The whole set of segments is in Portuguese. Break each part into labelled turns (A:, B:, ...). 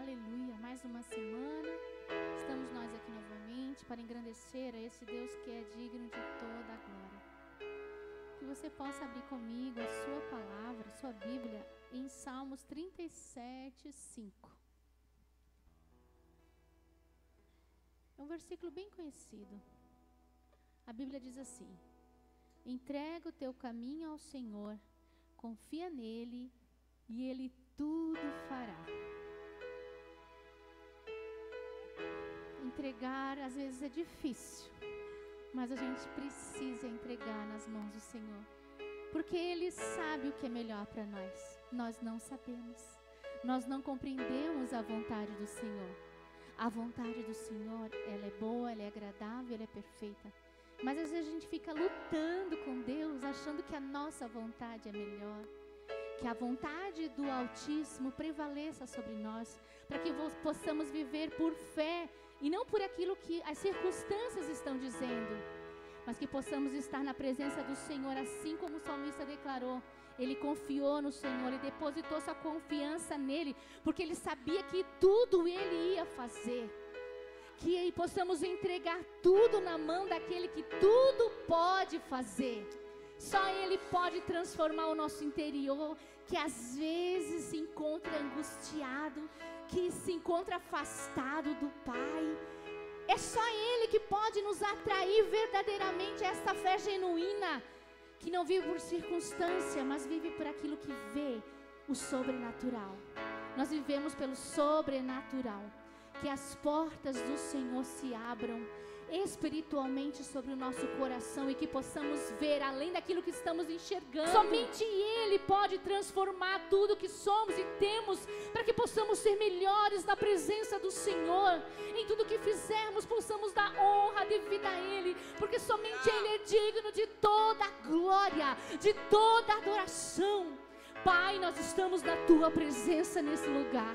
A: Aleluia, mais uma semana, estamos nós aqui novamente para engrandecer a esse Deus que é digno de toda a glória. Que você possa abrir comigo a sua palavra, a sua Bíblia, em Salmos 37, 5. É um versículo bem conhecido. A Bíblia diz assim: entrega o teu caminho ao Senhor, confia nele e ele tudo fará. Entregar às vezes é difícil, mas a gente precisa entregar nas mãos do Senhor, porque Ele sabe o que é melhor para nós. Nós não sabemos, nós não compreendemos a vontade do Senhor. A vontade do Senhor, ela é boa, ela é agradável, ela é perfeita. Mas às vezes a gente fica lutando com Deus, achando que a nossa vontade é melhor, que a vontade do Altíssimo prevaleça sobre nós, para que possamos viver por fé e não por aquilo que as circunstâncias estão dizendo, mas que possamos estar na presença do Senhor, assim como o salmista declarou. Ele confiou no Senhor e depositou sua confiança nele, porque ele sabia que tudo ele ia fazer. Que possamos entregar tudo na mão daquele que tudo pode fazer. Só Ele pode transformar o nosso interior, que às vezes se encontra angustiado, que se encontra afastado do Pai. É só Ele que pode nos atrair verdadeiramente a esta fé genuína, que não vive por circunstância, mas vive por aquilo que vê, o sobrenatural. Nós vivemos pelo sobrenatural. Que as portas do Senhor se abram espiritualmente sobre o nosso coração e que possamos ver além daquilo que estamos enxergando. Somente Ele pode transformar tudo que somos e temos, para que possamos ser melhores na presença do Senhor. Em tudo que fizermos, possamos dar honra devida a Ele, porque somente Ele é digno de toda a glória, de toda a adoração. Pai, nós estamos na Tua presença nesse lugar.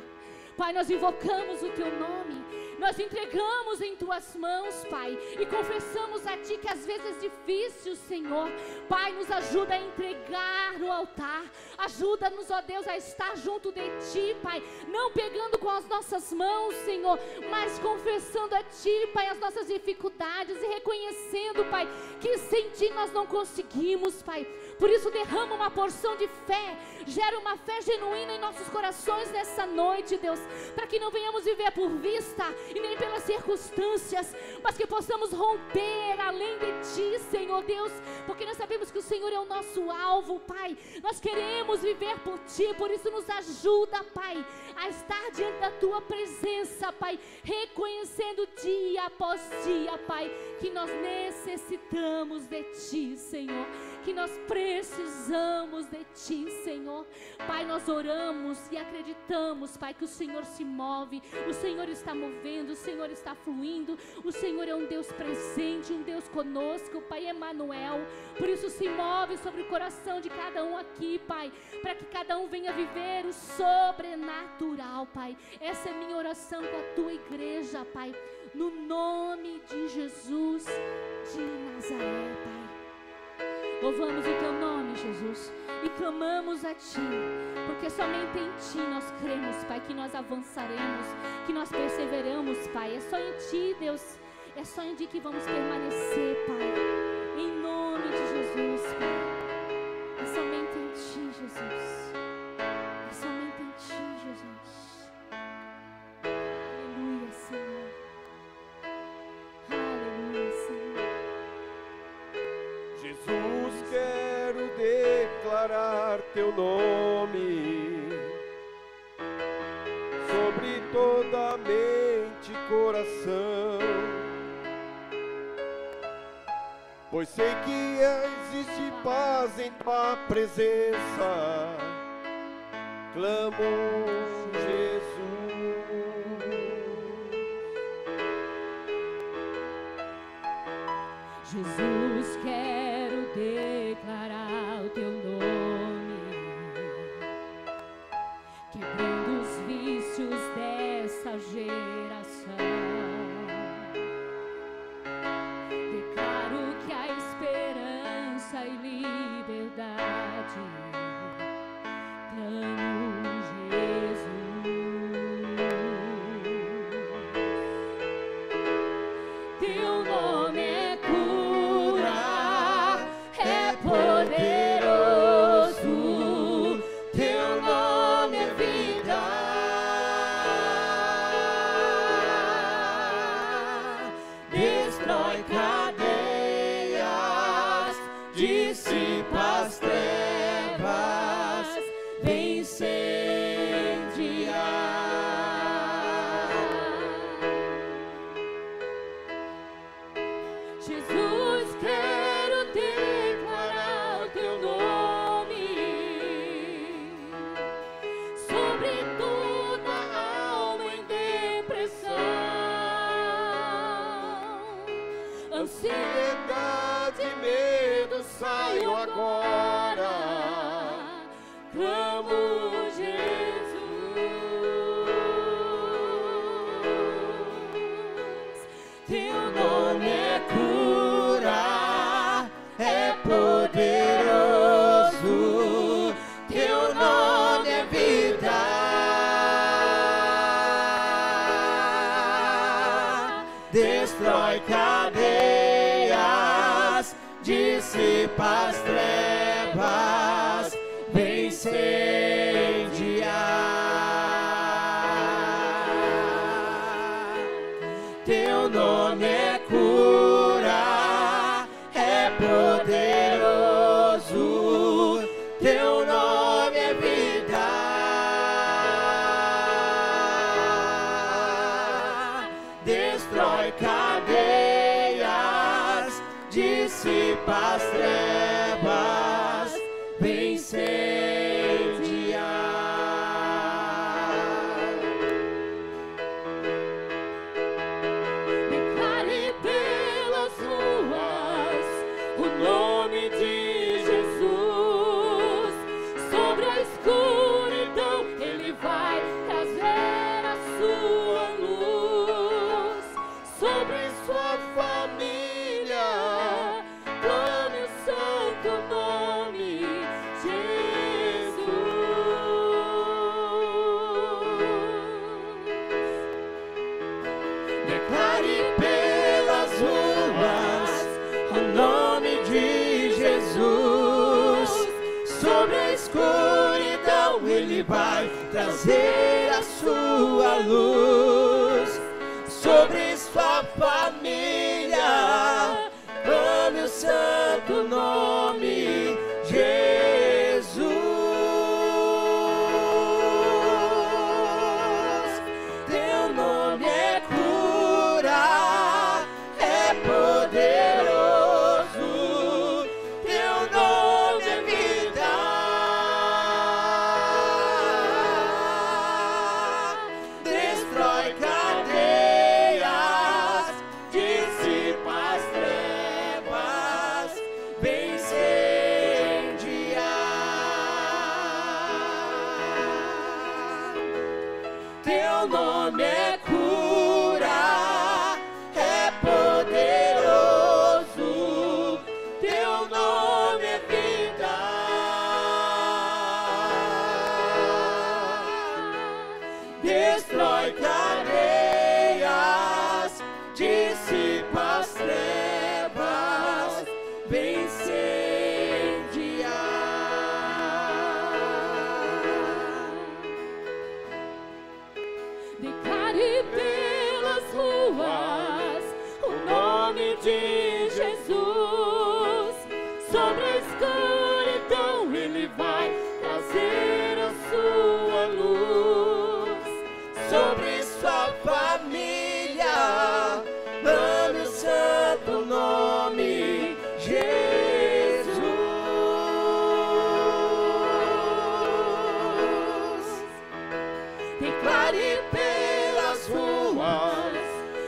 A: Pai, nós invocamos o Teu nome, nós entregamos em Tuas mãos, Pai, e confessamos a Ti que às vezes é difícil, Senhor. Pai, nos ajuda a entregar no altar, ajuda-nos, ó Deus, a estar junto de Ti, Pai, não pegando com as nossas mãos, Senhor, mas confessando a Ti, Pai, as nossas dificuldades e reconhecendo, Pai, que sem Ti nós não conseguimos, Pai. Por isso derrama uma porção de fé, gera uma fé genuína em nossos corações nessa noite, Deus, para que não venhamos viver por vista e nem pelas circunstâncias, mas que possamos romper além de Ti, Senhor Deus, porque nós sabemos que o Senhor é o nosso alvo, Pai. Nós queremos viver por Ti, por isso nos ajuda, Pai, a estar diante da Tua presença, Pai, reconhecendo dia após dia, Pai, que nós necessitamos de Ti, Senhor, que nós precisamos de Ti, Senhor. Pai, nós oramos e acreditamos, Pai, que o Senhor se move, o Senhor está movendo, o Senhor está fluindo, o Senhor é um Deus presente, um Deus conosco, Pai, Emanuel. Por isso se move sobre o coração de cada um aqui, Pai, para que cada um venha viver o sobrenatural, Pai. Essa é minha oração com a Tua igreja, Pai, no nome de Jesus de Nazaré, Pai. Louvamos o Teu nome, Jesus, e clamamos a Ti, porque somente em Ti nós cremos, Pai, que nós avançaremos, que nós perseveramos, Pai. É só em Ti, Deus, é só em Ti que vamos permanecer, Pai, em nome de Jesus, Pai. É somente em Ti, Jesus, é somente em Ti, Jesus. Aleluia, Senhor, aleluia, Senhor.
B: Jesus, quero declarar Teu nome sobre toda a mente e coração, pois sei que existe paz em Tua presença. Clamo, Jesus.
A: Jesus, quero declarar o Teu nome, quebrando os vícios dessa geração. Declaro que há esperança e liberdade. Clamo, Jesus.
B: ansiedade e medo saiam agora.
C: Clamo Jesus. Teu nome é cura, é poderoso. Teu nome é vida. Destrói cadeias, dissipa as trevas, vem incendiar. Teu nome é cura, é poderoso. Teu nome é vida. Destrói cadeias, dissipa as trevas, vem incendiar. Declare pelas ruas o nome de Jesus. Sobre a escuridão Ele vai trazer a sua luz. Sobre sua família clame o santo nome Jesus. Declare pelas ruas o nome de Jesus. Sobre a escuridão Ele vai trazer a sua luz. Sobre sua família clame o santo nome Jesus. Teu nome é cura, é poderoso. Teu nome é vida. Destrói cadeias, dissipa as trevas, vem incendiar. Teu nome é cura, é poderoso. Teu nome é vida. Destrói cadeias, dissipa as trevas, vem incendiar. Declare pelas ruas o nome de Jesus. Sobre a escuridão Ele vai trazer a sua luz. Sobre sua família clame o santo nome Jesus. Declare pelas ruas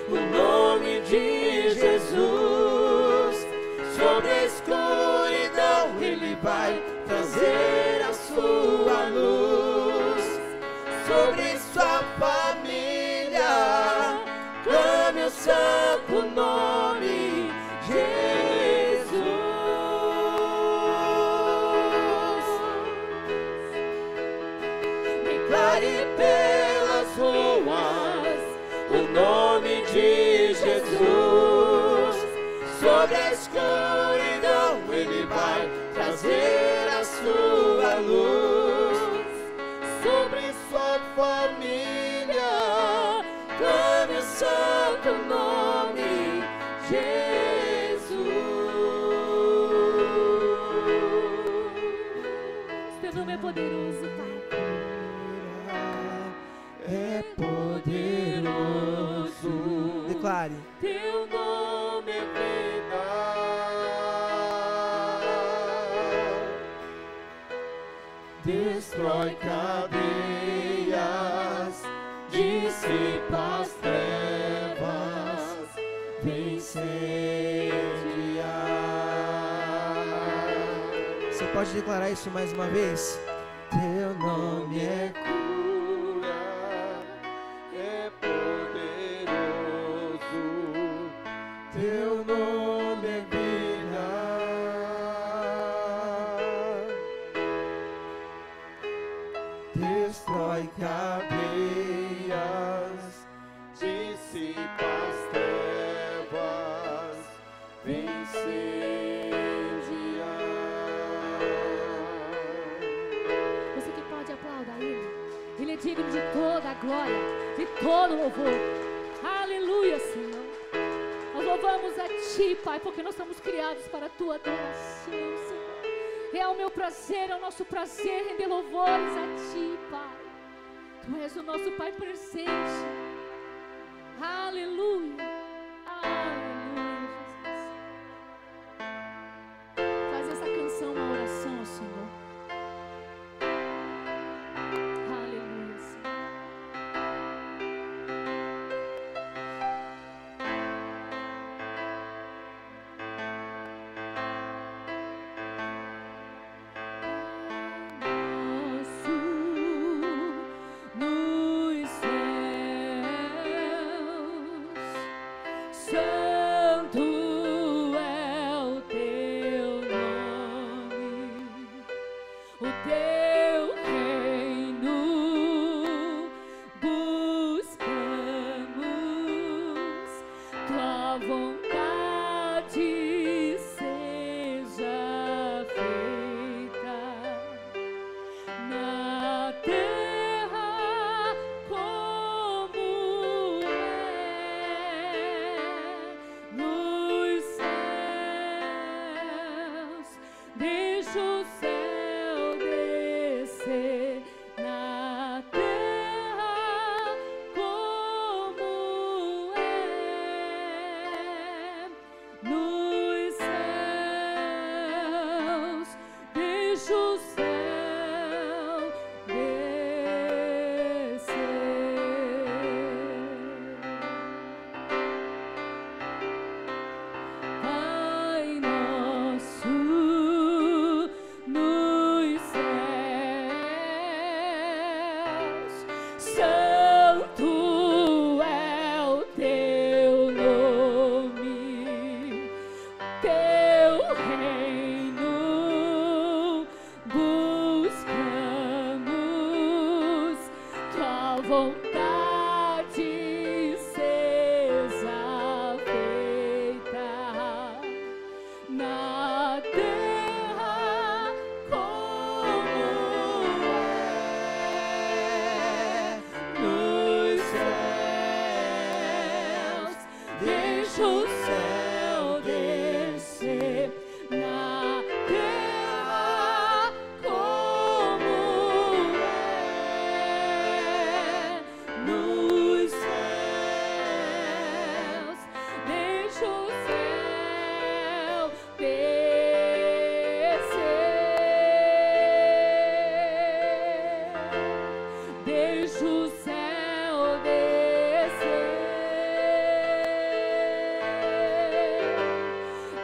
C: o nome de Jesus. Sobre a escuridão Ele vai trazer a sua luz. Sobre sua família clame o santo nome Jesus. Declare pelas ruas o nome de Jesus. Sobre a escuridão Ele vai trazer a sua luz. Sobre sua família clame o santo nome Jesus. Teu nome é poderoso, Pai. É poderoso.
D: Declare.
C: Teu nome é vida. Destrói cadeias, dissipa as trevas, vem incendiar.
D: Pode declarar isso mais uma vez? Teu nome é
B: cura, é poderoso, teu nome é vida, destrói cadeias, dissipa as trevas, incendia.
C: Você que pode aplaudir Ele. Ele é digno de toda a glória, de todo louvor. Aleluia, Senhor. Nós louvamos a Ti, Pai, porque nós somos criados para a Tua adoração, Senhor. É o meu prazer, é o nosso prazer render louvores a Ti, Pai. Tu és o nosso Pai presente. Aleluia. Aleluia, Jesus. Faz essa canção uma oração ao Senhor. Aleluia, Senhor. Nos céus, Santo é o Teu nome, o Teu reino buscamos, Tua vontade seja feita na terra como é nos céus. Deixa o céu descer na terra como é nos céus. Deixa o céu descer. Pai nosso nos céus, Santo é o Teu nome, Teu reino buscamos, Tua vontade seja feita na terra como é nos céus. Deixa o céu descer na terra como é nos céus. Deixa o céu descer. Deixa o céu descer.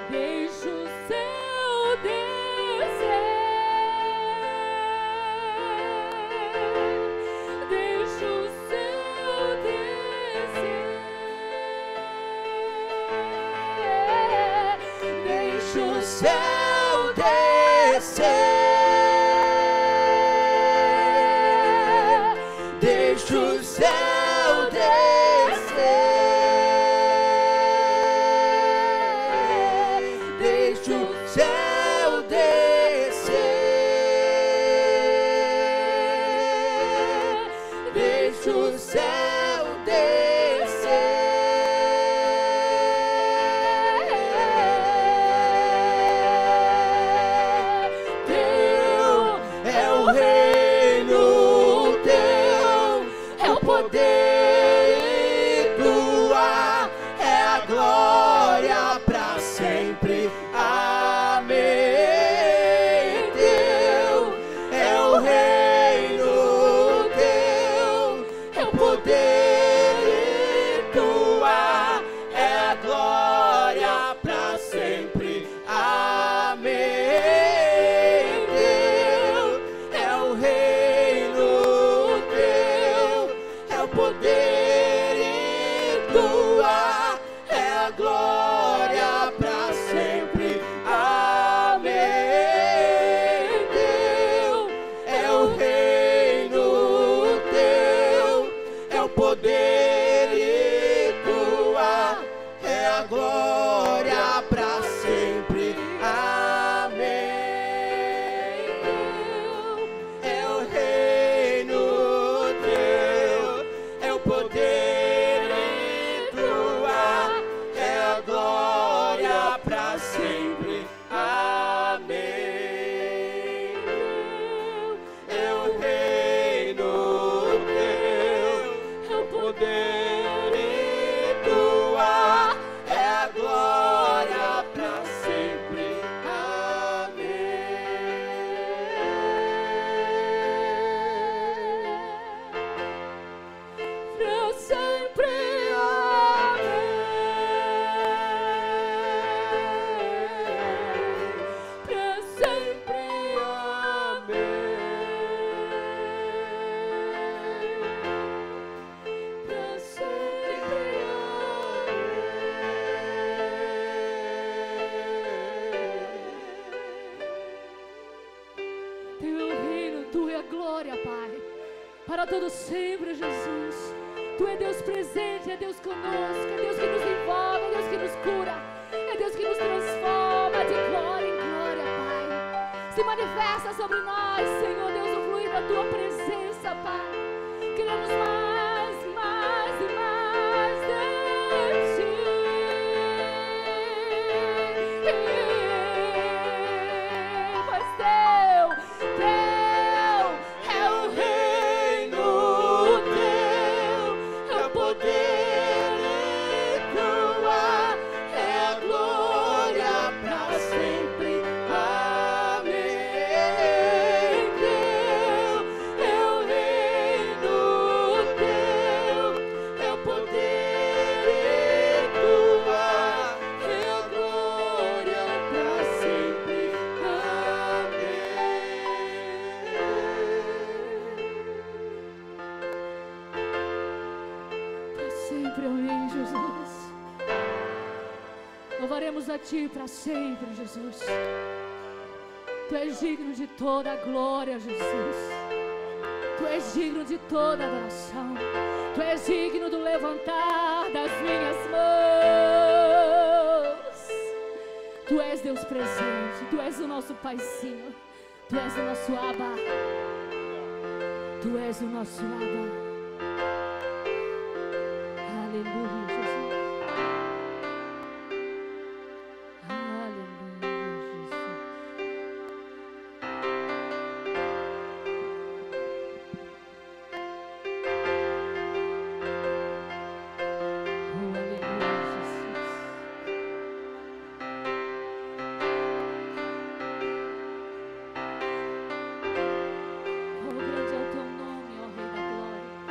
C: Deixa o céu descer. Deixa o céu descer. Deixa o céu descer. Deixa o céu descer. Deixa o céu descer. Deixa o céu descer. Teu é o reino, Teu é o poder.
D: poder e tua é a glória para sempre. Amém. É o reino teu, é o poder e tua é a glória para sempre. Amém. É o reino teu, é o poder e tua é a glória para sempre. Amém.
C: Pra sempre, amém. Pra sempre, amém. Pra sempre, amém. Teu reino, tua é a glória, Pai, para todo sempre, Jesus. Tu é Deus presente, é Deus conosco, é Deus que nos envolve, é Deus que nos cura, é Deus que nos transforma de glória em glória, Pai. Se manifesta sobre nós, Senhor Deus, o fluir da tua presença, Pai. Queremos mais, mais e mais de ti. Pois teu é o reino teu, é o poder e tua é a glória para sempre. Amém. Teu é o reino teu, é o poder e tua é a glória para sempre. Para sempre, amém, Jesus. Louvaremos a Ti para sempre, Jesus. Tu és digno de toda a glória, Jesus. Tu és digno de toda adoração. Tu és digno do levantar das minhas mãos. Tu és Deus presente. Tu és o nosso Paizinho. Tu és o nosso Abba. Tu és o nosso Abba. Aleluia, Jesus. Aleluia, Jesus. Oh, aleluia, Jesus. Oh, grande é o teu nome, ó Rei da Glória.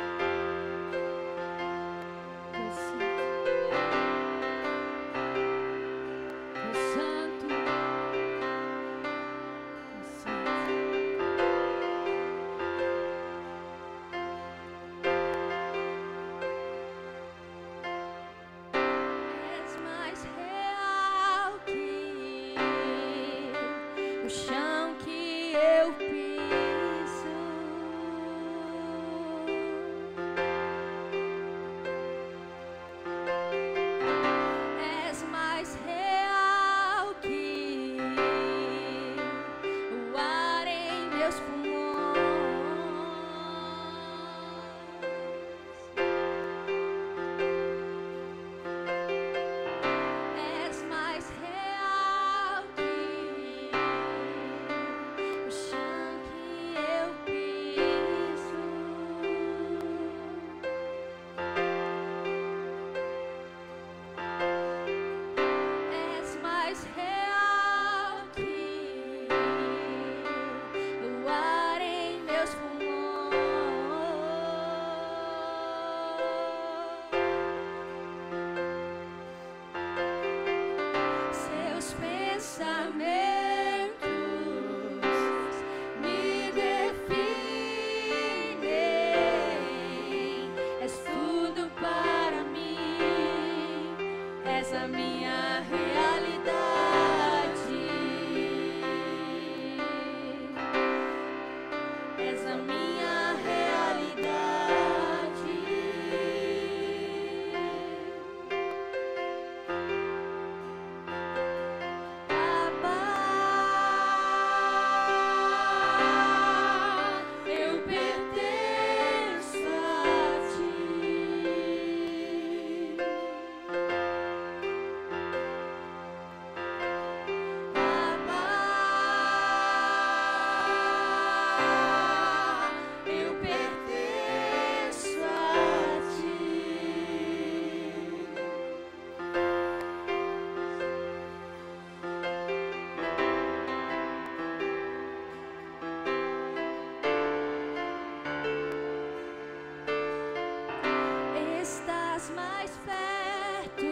C: mais perto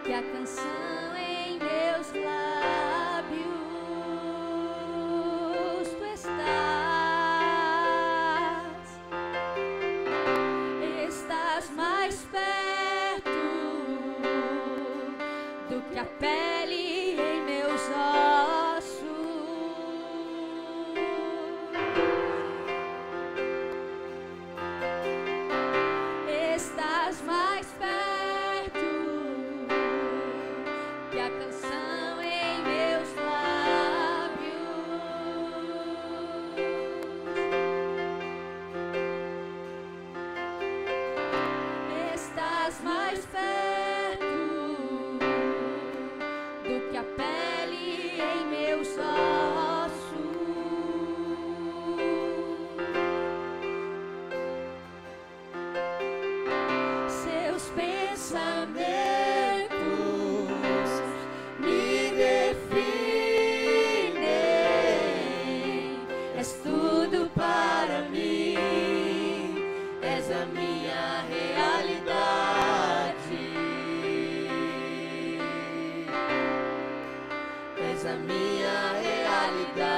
C: que a canção em meus lábios. Tu estás mais perto do que a pele em meus ossos. Estás mais perto que a canção em meus lábios. Estás mais perto do que a pele em meus ossos. Seus pensamentos me definem. És tudo para mim, és a minha realidade, és a minha realidade.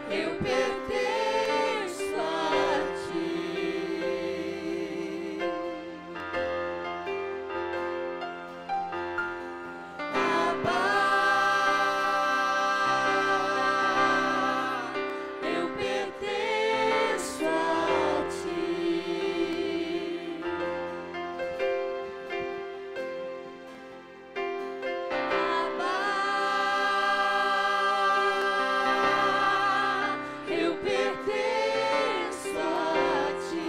C: Eu pertenço a ti. Abba, eu pertenço a ti. Abba, eu pertenço a ti.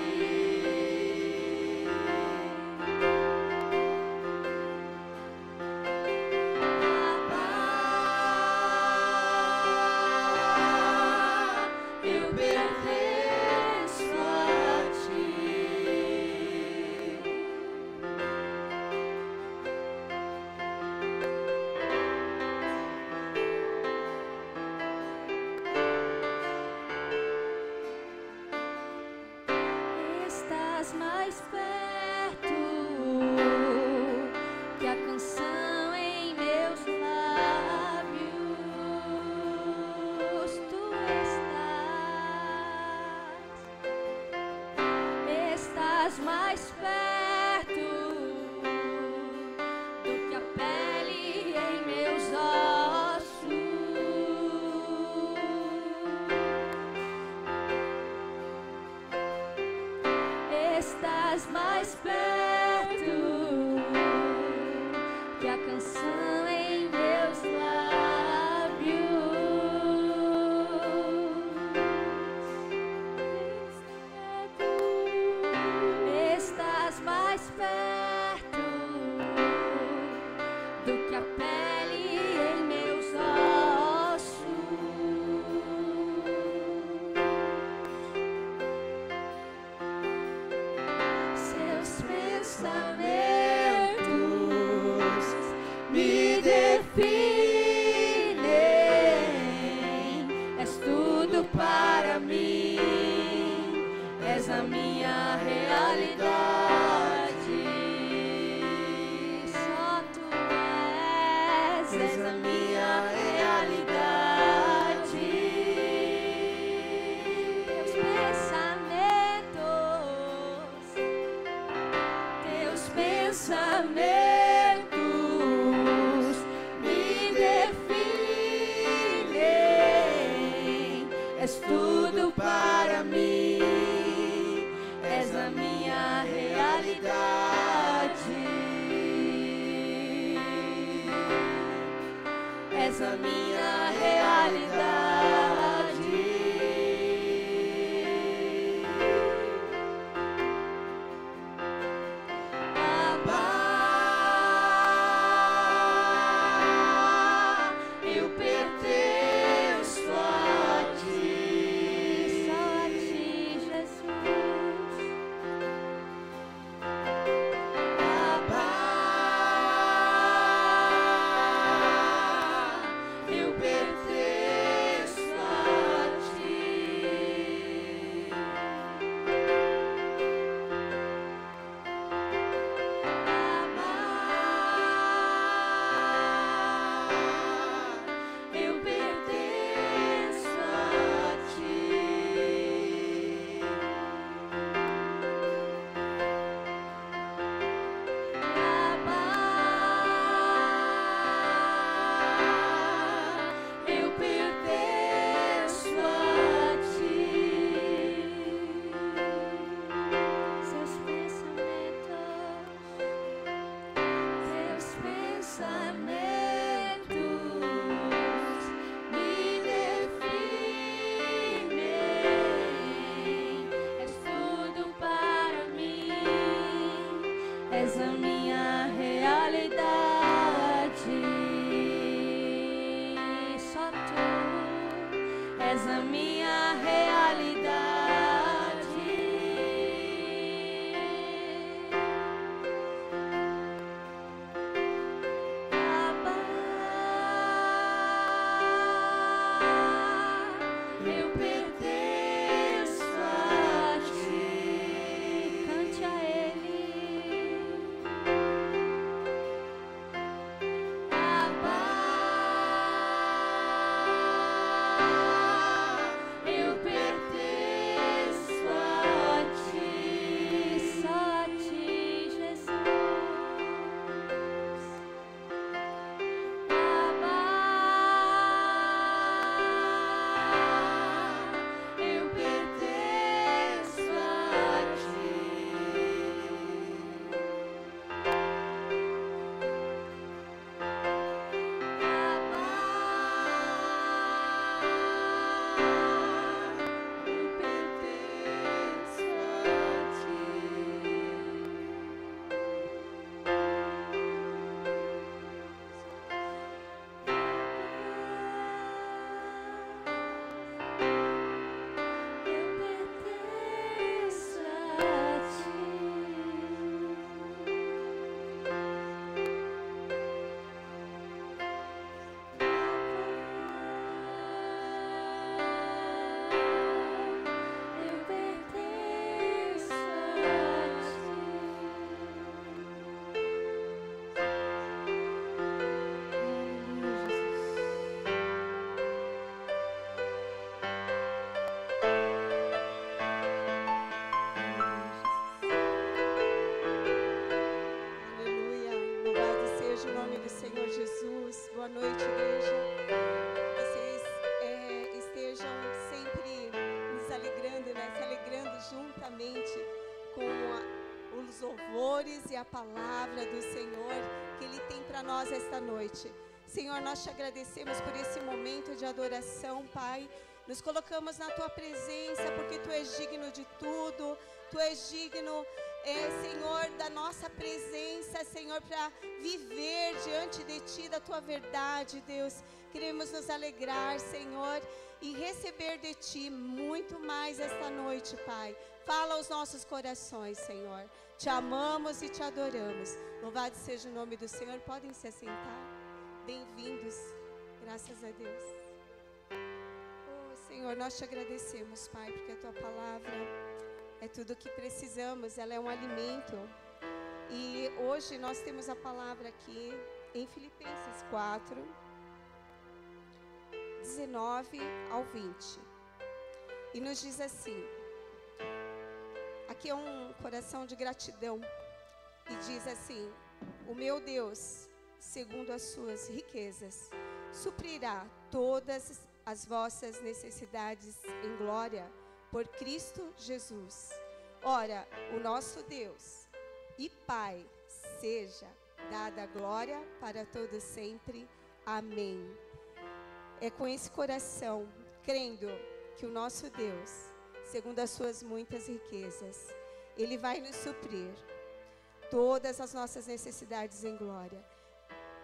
C: Eu pertenço a ti. Estás mais perto que a canção em meus lábios. Tu estás mais perto do que a pele em meus ossos. Estás mais perto que a canção em meus lábios. Estás mais perto do que a pele em meus ossos. Seus pensamentos me definem. És tudo para mim, és a minha realidade. Só tu és a minha realidade. Teus pensamentos me definem. És tudo para mim, és a minha realidade, és a minha realidade. Abba, eu pertenço a ti. Só a ti, Jesus. Abba, realidade. Só tu és a minha realidade. Abba, eu pertenço a ti. Cante a Ele. Abba, eu pertenço a ti. Só a ti, Jesus. Abba, eu pertenço a ti.
E: Aleluia, louvado seja o nome do Senhor Jesus. Boa noite, igreja. Que vocês estejam sempre nos alegrando, né? Se alegrando juntamente com os louvores e a palavra do Senhor que Ele tem para nós esta noite. Senhor, nós te agradecemos por esse momento de adoração, Pai. Nos colocamos na Tua presença porque Tu és digno de tudo. Tu és digno, Senhor, da nossa presença, Senhor, para viver diante de Ti, da Tua verdade, Deus. Queremos nos alegrar, Senhor, e receber de Ti muito mais esta noite, Pai. Fala aos nossos corações, Senhor. Te amamos e Te adoramos. Louvado seja o nome do Senhor. Podem se assentar. Bem-vindos. Graças a Deus. Oh, Senhor, nós Te agradecemos, Pai, porque a Tua palavra é tudo o que precisamos, ela é um alimento. E hoje nós temos a palavra aqui em Filipenses 4, 19 ao 20. E nos diz assim, aqui é um coração de gratidão. E diz assim: o meu Deus, segundo as suas riquezas, suprirá todas as vossas necessidades em glória por Cristo Jesus. Ora, o nosso Deus e Pai, seja dada a glória para todos sempre. Amém. É com esse coração, crendo que o nosso Deus, segundo as suas muitas riquezas, Ele vai nos suprir todas as nossas necessidades em glória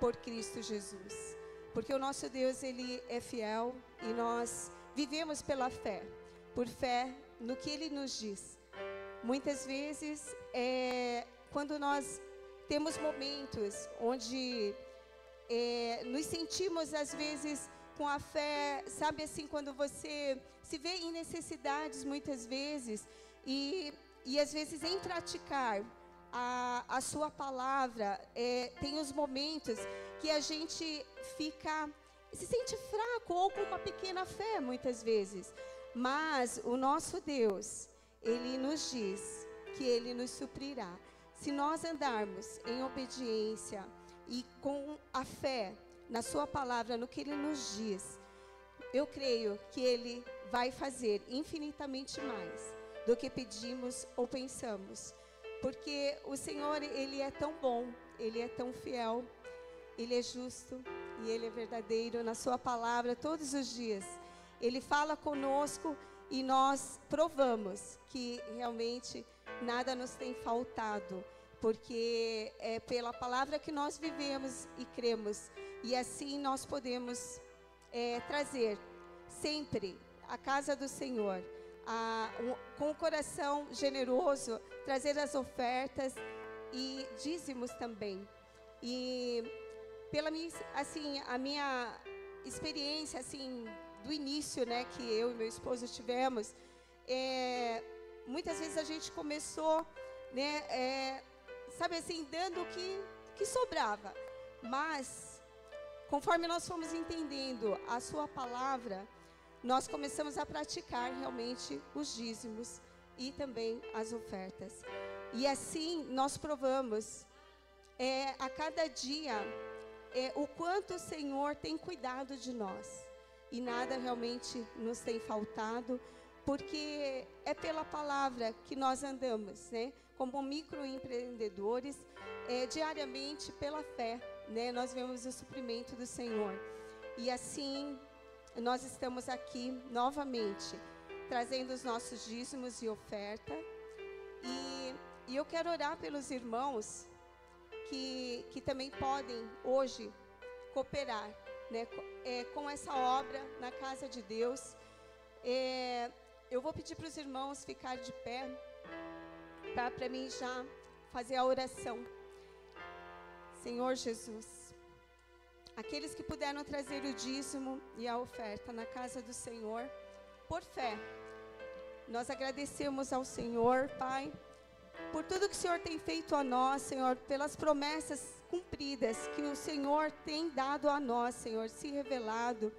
E: por Cristo Jesus. Porque o nosso Deus, Ele é fiel e nós vivemos pela fé. Por fé no que Ele nos diz. Muitas vezes, quando nós temos momentos onde nos sentimos, às vezes, com a fé, sabe assim, quando você se vê em necessidades, muitas vezes, e às vezes em praticar a sua palavra, tem os momentos que a gente se sente fraco ou com uma pequena fé, muitas vezes. Mas o nosso Deus, Ele nos diz que Ele nos suprirá. Se nós andarmos em obediência e com a fé na sua palavra, no que Ele nos diz, eu creio que Ele vai fazer infinitamente mais do que pedimos ou pensamos. Porque o Senhor, Ele é tão bom, Ele é tão fiel, Ele é justo e Ele é verdadeiro na sua palavra todos os dias. Ele fala conosco e nós provamos que realmente nada nos tem faltado. porque é pela palavra que nós vivemos e cremos, e assim nós podemos trazer sempre a casa do Senhor, com o coração generoso, trazer as ofertas e dízimos também. E pela minha, assim, a minha experiência assim do início, né, que eu e meu esposo tivemos, muitas vezes a gente começou, né, sabe assim, dando o que sobrava, mas conforme nós fomos entendendo a sua palavra, nós começamos a praticar realmente os dízimos e também as ofertas. E assim nós provamos a cada dia o quanto o Senhor tem cuidado de nós. E nada realmente nos tem faltado, porque é pela palavra que nós andamos, né? Como microempreendedores, diariamente pela fé, né? Nós vemos o suprimento do Senhor. E assim, nós estamos aqui novamente, trazendo os nossos dízimos e oferta. E eu quero orar pelos irmãos que também podem hoje cooperar, né, com essa obra na casa de Deus. Eu vou pedir para os irmãos ficarem de pé, para mim já fazer a oração. Senhor Jesus, aqueles que puderam trazer o dízimo e a oferta na casa do Senhor, por fé, nós agradecemos ao Senhor, Pai, por tudo que o Senhor tem feito a nós, Senhor, pelas promessas cumpridas que o Senhor tem dado a nós, Senhor, se revelado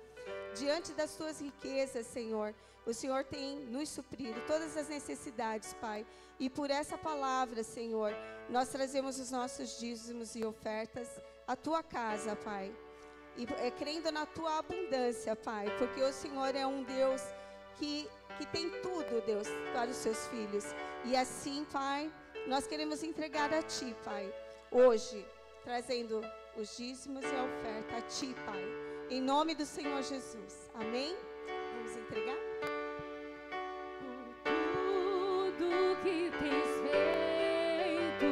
E: diante das tuas riquezas, Senhor. O Senhor tem nos suprido todas as necessidades, Pai. E por essa palavra, Senhor, nós trazemos os nossos dízimos e ofertas à tua casa, Pai. E crendo na tua abundância, Pai, porque o Senhor é um Deus que tem tudo, Deus, para os seus filhos. E assim, Pai, nós queremos entregar a Ti, Pai, hoje, trazendo os dízimos e a oferta a Ti, Pai, em nome do Senhor Jesus. Amém? Vamos entregar?
C: Por tudo que tens feito,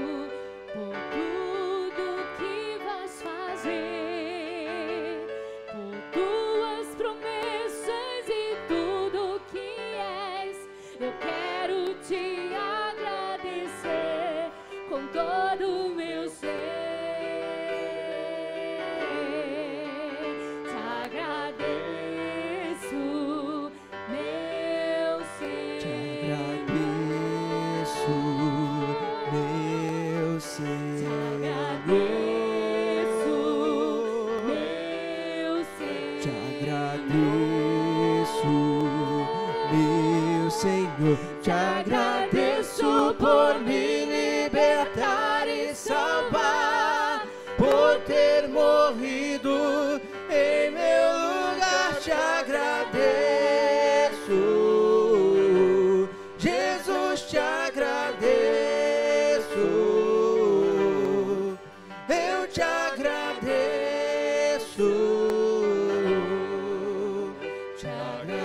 C: por tudo que vais fazer, por tuas promessas e tudo que és, eu quero te agradecer com todo o meu ser. Te agradeço, meu Senhor.
D: Te agradeço, meu Senhor.
C: Te
D: Agradeço, meu Senhor. Te agradeço por me libertar e salvar, por ter morrido em meu lugar. Te agradeço, Jesus, te agradeço. Eu te agradeço, te agradeço.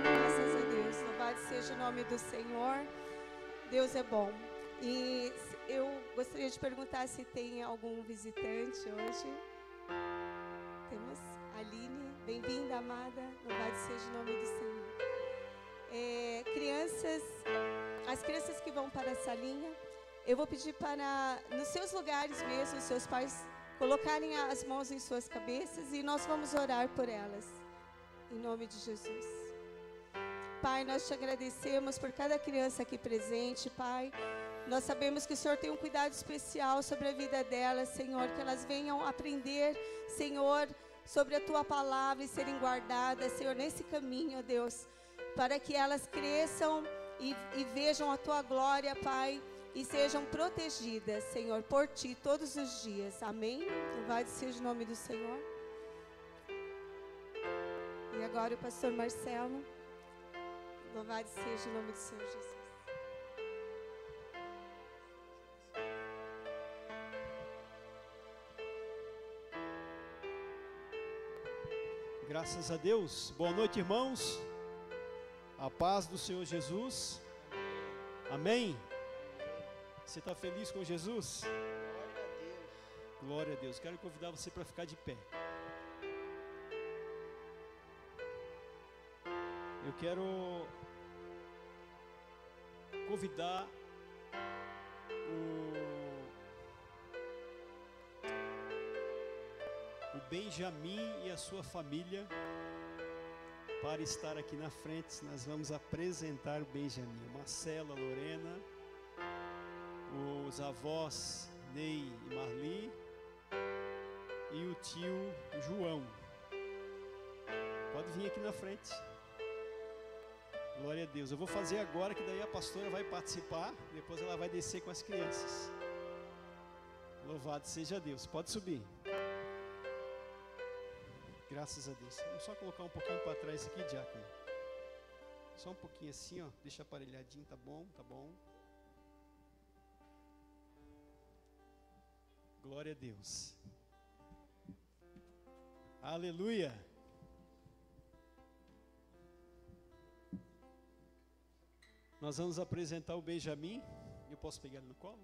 E: Graças a Deus, louvado seja o nome do Senhor. Deus é bom. E eu gostaria de perguntar se tem algum visitante hoje. Temos Aline, bem-vinda, amada. Louvado seja o nome do Senhor. Crianças, as crianças que vão para a salinha, eu vou pedir para, nos seus lugares mesmo, os seus pais colocarem as mãos em suas cabeças e nós vamos orar por elas, em nome de Jesus. Pai, nós te agradecemos por cada criança aqui presente, Pai. Nós sabemos que o Senhor tem um cuidado especial sobre a vida delas, Senhor, que elas venham aprender, Senhor, sobre a tua palavra e serem guardadas, Senhor, nesse caminho, ó Deus, para que elas cresçam e vejam a tua glória, Pai, e sejam protegidas, Senhor, por ti todos os dias. Amém? Louvado seja o nome do Senhor. E agora o pastor Marcelo. Louvado seja o nome do Senhor Jesus.
F: Graças a Deus. Boa noite, irmãos. A paz do Senhor Jesus. Amém? Você está feliz com Jesus? Glória a Deus. Quero convidar você para ficar de pé. Eu quero convidar o Benjamin e a sua família para estar aqui na frente. Nós vamos apresentar o Benjamin, Marcela, Lorena, os avós Ney e Marli e o tio João. Pode vir aqui na frente. Glória a Deus. Eu vou fazer agora, que daí a pastora vai participar, depois ela vai descer com as crianças. Louvado seja Deus. Pode subir. Graças a Deus. Vamos só colocar um pouquinho para trás aqui, diácono. Só um pouquinho assim, ó. Deixa aparelhadinho, tá bom? Tá bom. Glória a Deus. Aleluia. Nós vamos apresentar o Benjamin. Eu posso pegar ele no colo?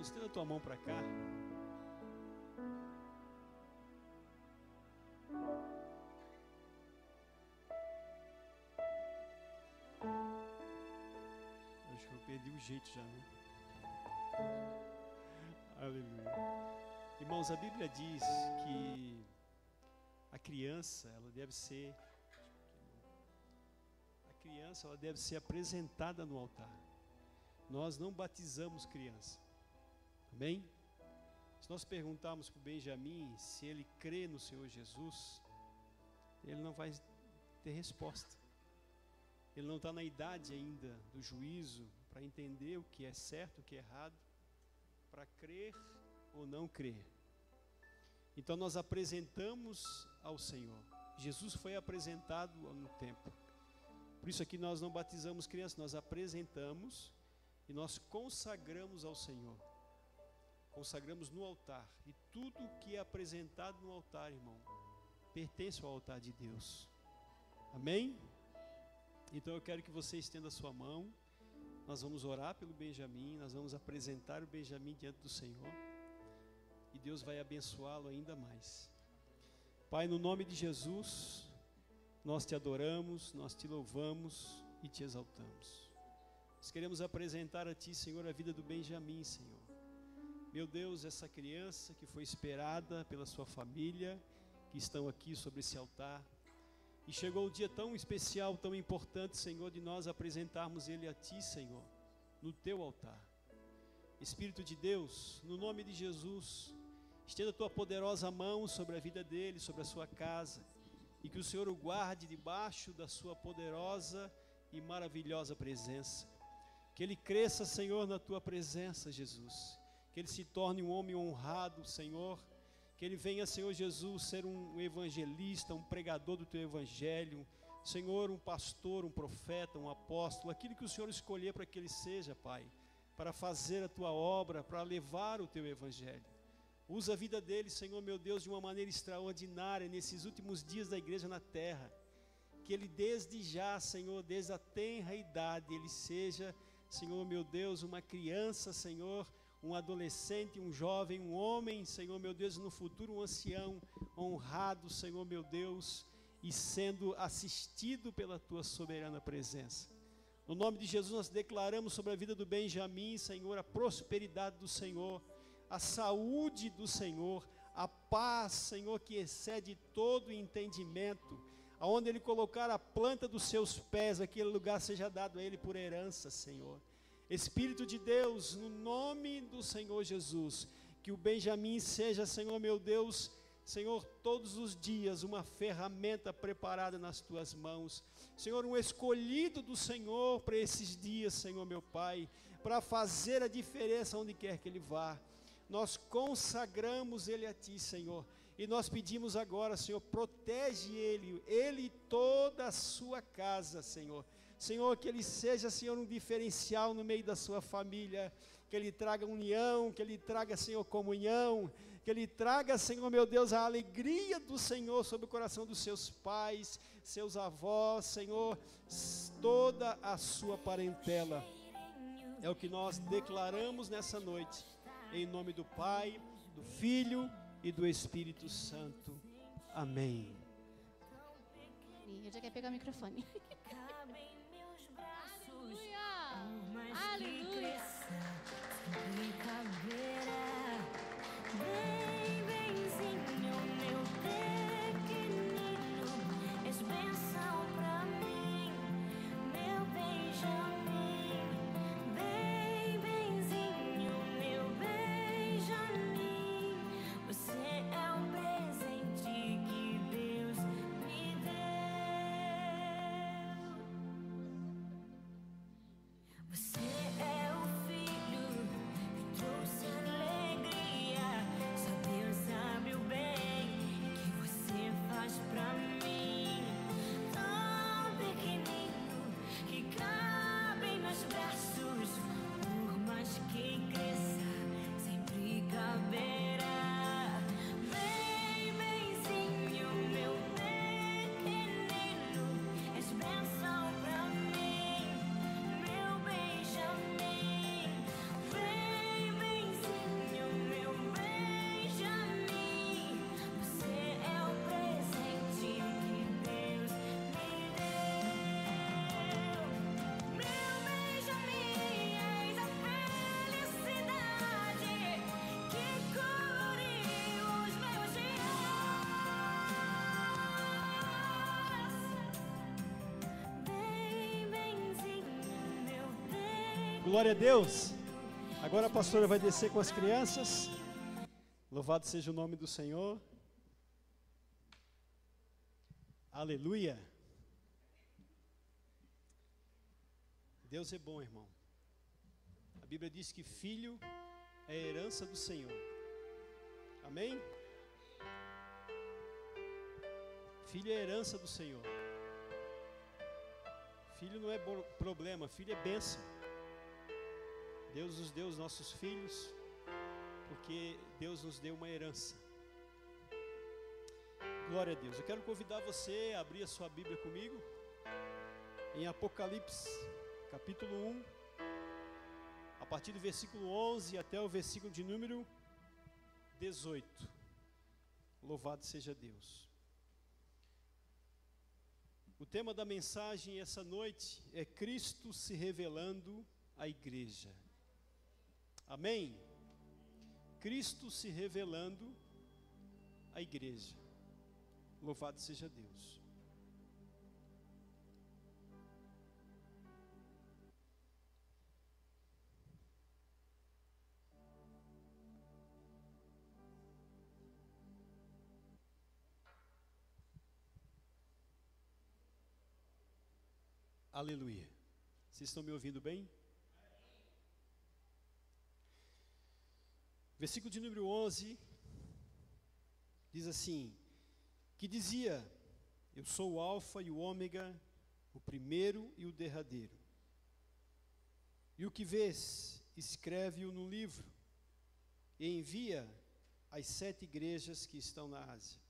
F: Estenda a tua mão para cá. Acho que eu perdi o jeito já, né? Aleluia. Irmãos, a Bíblia diz que a criança, ela deve ser apresentada no altar. Nós não batizamos criança. Amém? Se nós perguntarmos para o Benjamin se ele crê no Senhor Jesus, ele não vai ter resposta. Ele não está na idade ainda do juízo para entender o que é certo, o que é errado, para crer ou não crer. Então nós apresentamos ao Senhor. Jesus foi apresentado no templo. Por isso aqui nós não batizamos crianças, nós apresentamos e nós consagramos ao Senhor. Consagramos no altar. E tudo que é apresentado no altar, irmão, pertence ao altar de Deus. Amém? Então eu quero que você estenda a sua mão. Nós vamos orar pelo Benjamin. Nós vamos apresentar o Benjamin diante do Senhor. E Deus vai abençoá-lo ainda mais. Pai, no nome de Jesus, nós te adoramos, nós te louvamos e te exaltamos. Nós queremos apresentar a ti, Senhor, a vida do Benjamin, Senhor. Meu Deus, essa criança que foi esperada pela sua família, que estão aqui sobre esse altar, e chegou o dia tão especial, tão importante, Senhor, de nós apresentarmos ele a Ti, Senhor, no Teu altar. Espírito de Deus, no nome de Jesus, estenda a Tua poderosa mão sobre a vida dele, sobre a sua casa, e que o Senhor o guarde debaixo da Sua poderosa e maravilhosa presença. Que ele cresça, Senhor, na Tua presença, Jesus. Que ele se torne um homem honrado, Senhor. Que ele venha, Senhor Jesus, ser um evangelista, um pregador do Teu Evangelho. Senhor, um pastor, um profeta, um apóstolo, aquilo que o Senhor escolher para que ele seja, Pai, para fazer a Tua obra, para levar o Teu Evangelho. Usa a vida dele, Senhor, meu Deus, de uma maneira extraordinária nesses últimos dias da igreja na terra. Que ele desde já, Senhor, desde a tenra idade, ele seja, Senhor, meu Deus, uma criança, Senhor, um adolescente, um jovem, um homem, Senhor, meu Deus, no futuro um ancião, honrado, Senhor, meu Deus, e sendo assistido pela Tua soberana presença. No nome de Jesus nós declaramos sobre a vida do Benjamin, Senhor, a prosperidade do Senhor, a saúde do Senhor, a paz, Senhor, que excede todo entendimento, aonde Ele colocar a planta dos seus pés, aquele lugar seja dado a Ele por herança, Senhor. Espírito de Deus, no nome do Senhor Jesus, que o Benjamim seja, Senhor meu Deus, Senhor, todos os dias uma ferramenta preparada nas Tuas mãos, Senhor, um escolhido do Senhor para esses dias, Senhor meu Pai, para fazer a diferença onde quer que Ele vá. Nós consagramos Ele a Ti, Senhor, e nós pedimos agora, Senhor, protege Ele e toda a sua casa, Senhor. Senhor, que Ele seja, Senhor, um diferencial no meio da sua família, que Ele traga união, que Ele traga, Senhor, comunhão, que Ele traga, Senhor, meu Deus, a alegria do Senhor sobre o coração dos seus pais, seus avós, Senhor, toda a sua parentela. É o que nós declaramos nessa noite, em nome do Pai, do Filho e do Espírito Santo. Amém.
A: Eu já quero pegar o microfone. Aleluia!
F: Glória a Deus. Agora a pastora vai descer com as crianças. Louvado seja o nome do Senhor. Aleluia. Deus é bom, irmão. A Bíblia diz que filho é herança do Senhor. Amém? Filho é herança do Senhor. Filho não é problema, filho é bênção. Deus nos deu os nossos filhos, porque Deus nos deu uma herança. Glória a Deus. Eu quero convidar você a abrir a sua Bíblia comigo, em Apocalipse, capítulo 1, a partir do versículo 11 até o versículo de número 18. Louvado seja Deus. O tema da mensagem essa noite é Cristo se revelando à igreja. Amém? Cristo se revelando à igreja. Louvado seja Deus. Aleluia. Vocês estão me ouvindo bem? Versículo de número 11 diz assim: que dizia: eu sou o alfa e o ômega, o primeiro e o derradeiro. E o que vês, escreve-o no livro e envia às 7 igrejas que estão na Ásia: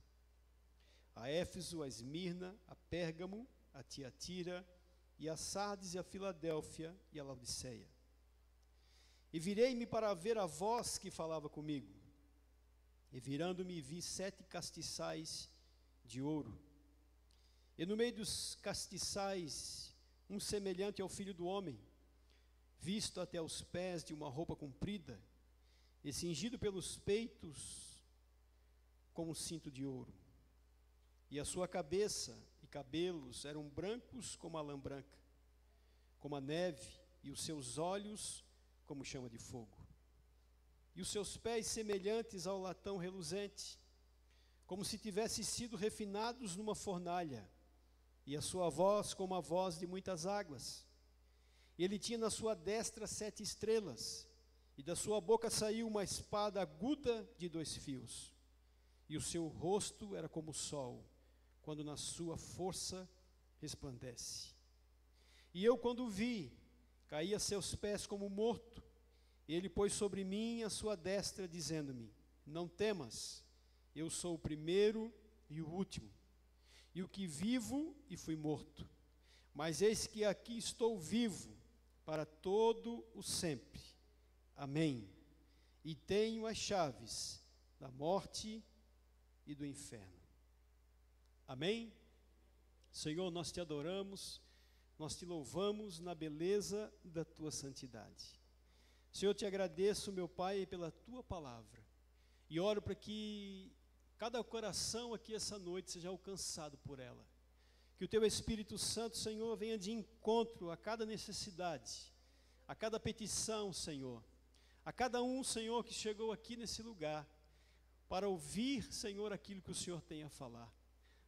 F: a Éfeso, a Esmirna, a Pérgamo, a Tiatira, e a Sardes, e a Filadélfia, e a Laodiceia. E virei-me para ver a voz que falava comigo. E virando-me, vi 7 castiçais de ouro. E no meio dos castiçais, um semelhante ao Filho do Homem, visto até os pés de uma roupa comprida, e cingido pelos peitos com um cinto de ouro. E a sua cabeça e cabelos eram brancos como a lã branca, como a neve, e os seus olhos como chama de fogo. E os seus pés semelhantes ao latão reluzente, como se tivessem sido refinados numa fornalha, e a sua voz como a voz de muitas águas. E ele tinha na sua destra 7 estrelas, e da sua boca saiu uma espada aguda de 2 fios. E o seu rosto era como o sol, quando na sua força resplandece. E eu, quando o vi, caí a seus pés como morto. Ele pôs sobre mim a sua destra, dizendo-me: não temas, eu sou o primeiro e o último, e o que vivo e fui morto. Mas eis que aqui estou vivo para todo o sempre. Amém. E tenho as chaves da morte e do inferno. Amém? Senhor, nós te adoramos, nós te louvamos na beleza da tua santidade. Senhor, eu te agradeço, meu Pai, pela tua palavra, e oro para que cada coração aqui essa noite seja alcançado por ela. Que o teu Espírito Santo, Senhor, venha de encontro a cada necessidade, a cada petição, Senhor, a cada um, Senhor, que chegou aqui nesse lugar, para ouvir, Senhor, aquilo que o Senhor tem a falar.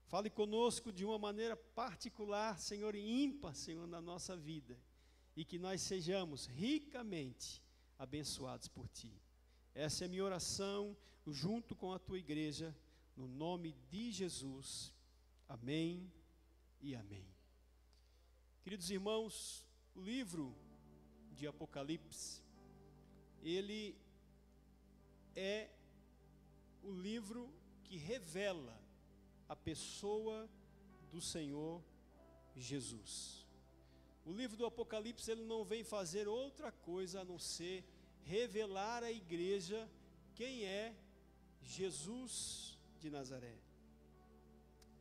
F: Fale conosco de uma maneira particular, Senhor, e ímpar, Senhor, na nossa vida, e que nós sejamos ricamente abençoados por Ti. Essa é a minha oração, junto com a Tua igreja, no nome de Jesus. Amém e amém. Queridos irmãos, o livro de Apocalipse, ele é o livro que revela a pessoa do Senhor Jesus. O livro do Apocalipse, ele não vem fazer outra coisa a não ser revelar à igreja quem é Jesus de Nazaré.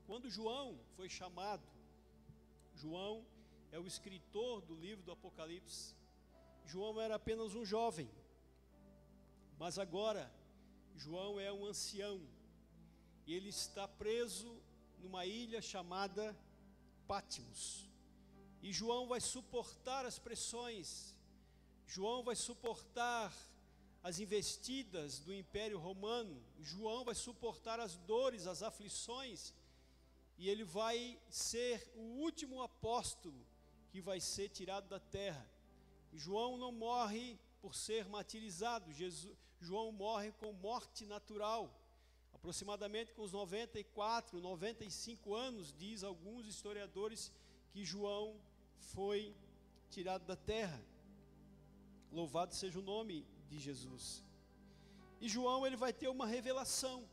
F: Quando João foi chamado, João é o escritor do livro do Apocalipse. João era apenas um jovem, mas agora João é um ancião, e ele está preso numa ilha chamada Patmos. E João vai suportar as pressões, João vai suportar as investidas do Império Romano, João vai suportar as dores, as aflições, e ele vai ser o último apóstolo que vai ser tirado da terra. João não morre por ser martirizado, João morre com morte natural, aproximadamente com os 94, 95 anos, diz alguns historiadores, que João foi tirado da terra. Louvado seja o nome de Jesus. E João, ele vai ter uma revelação,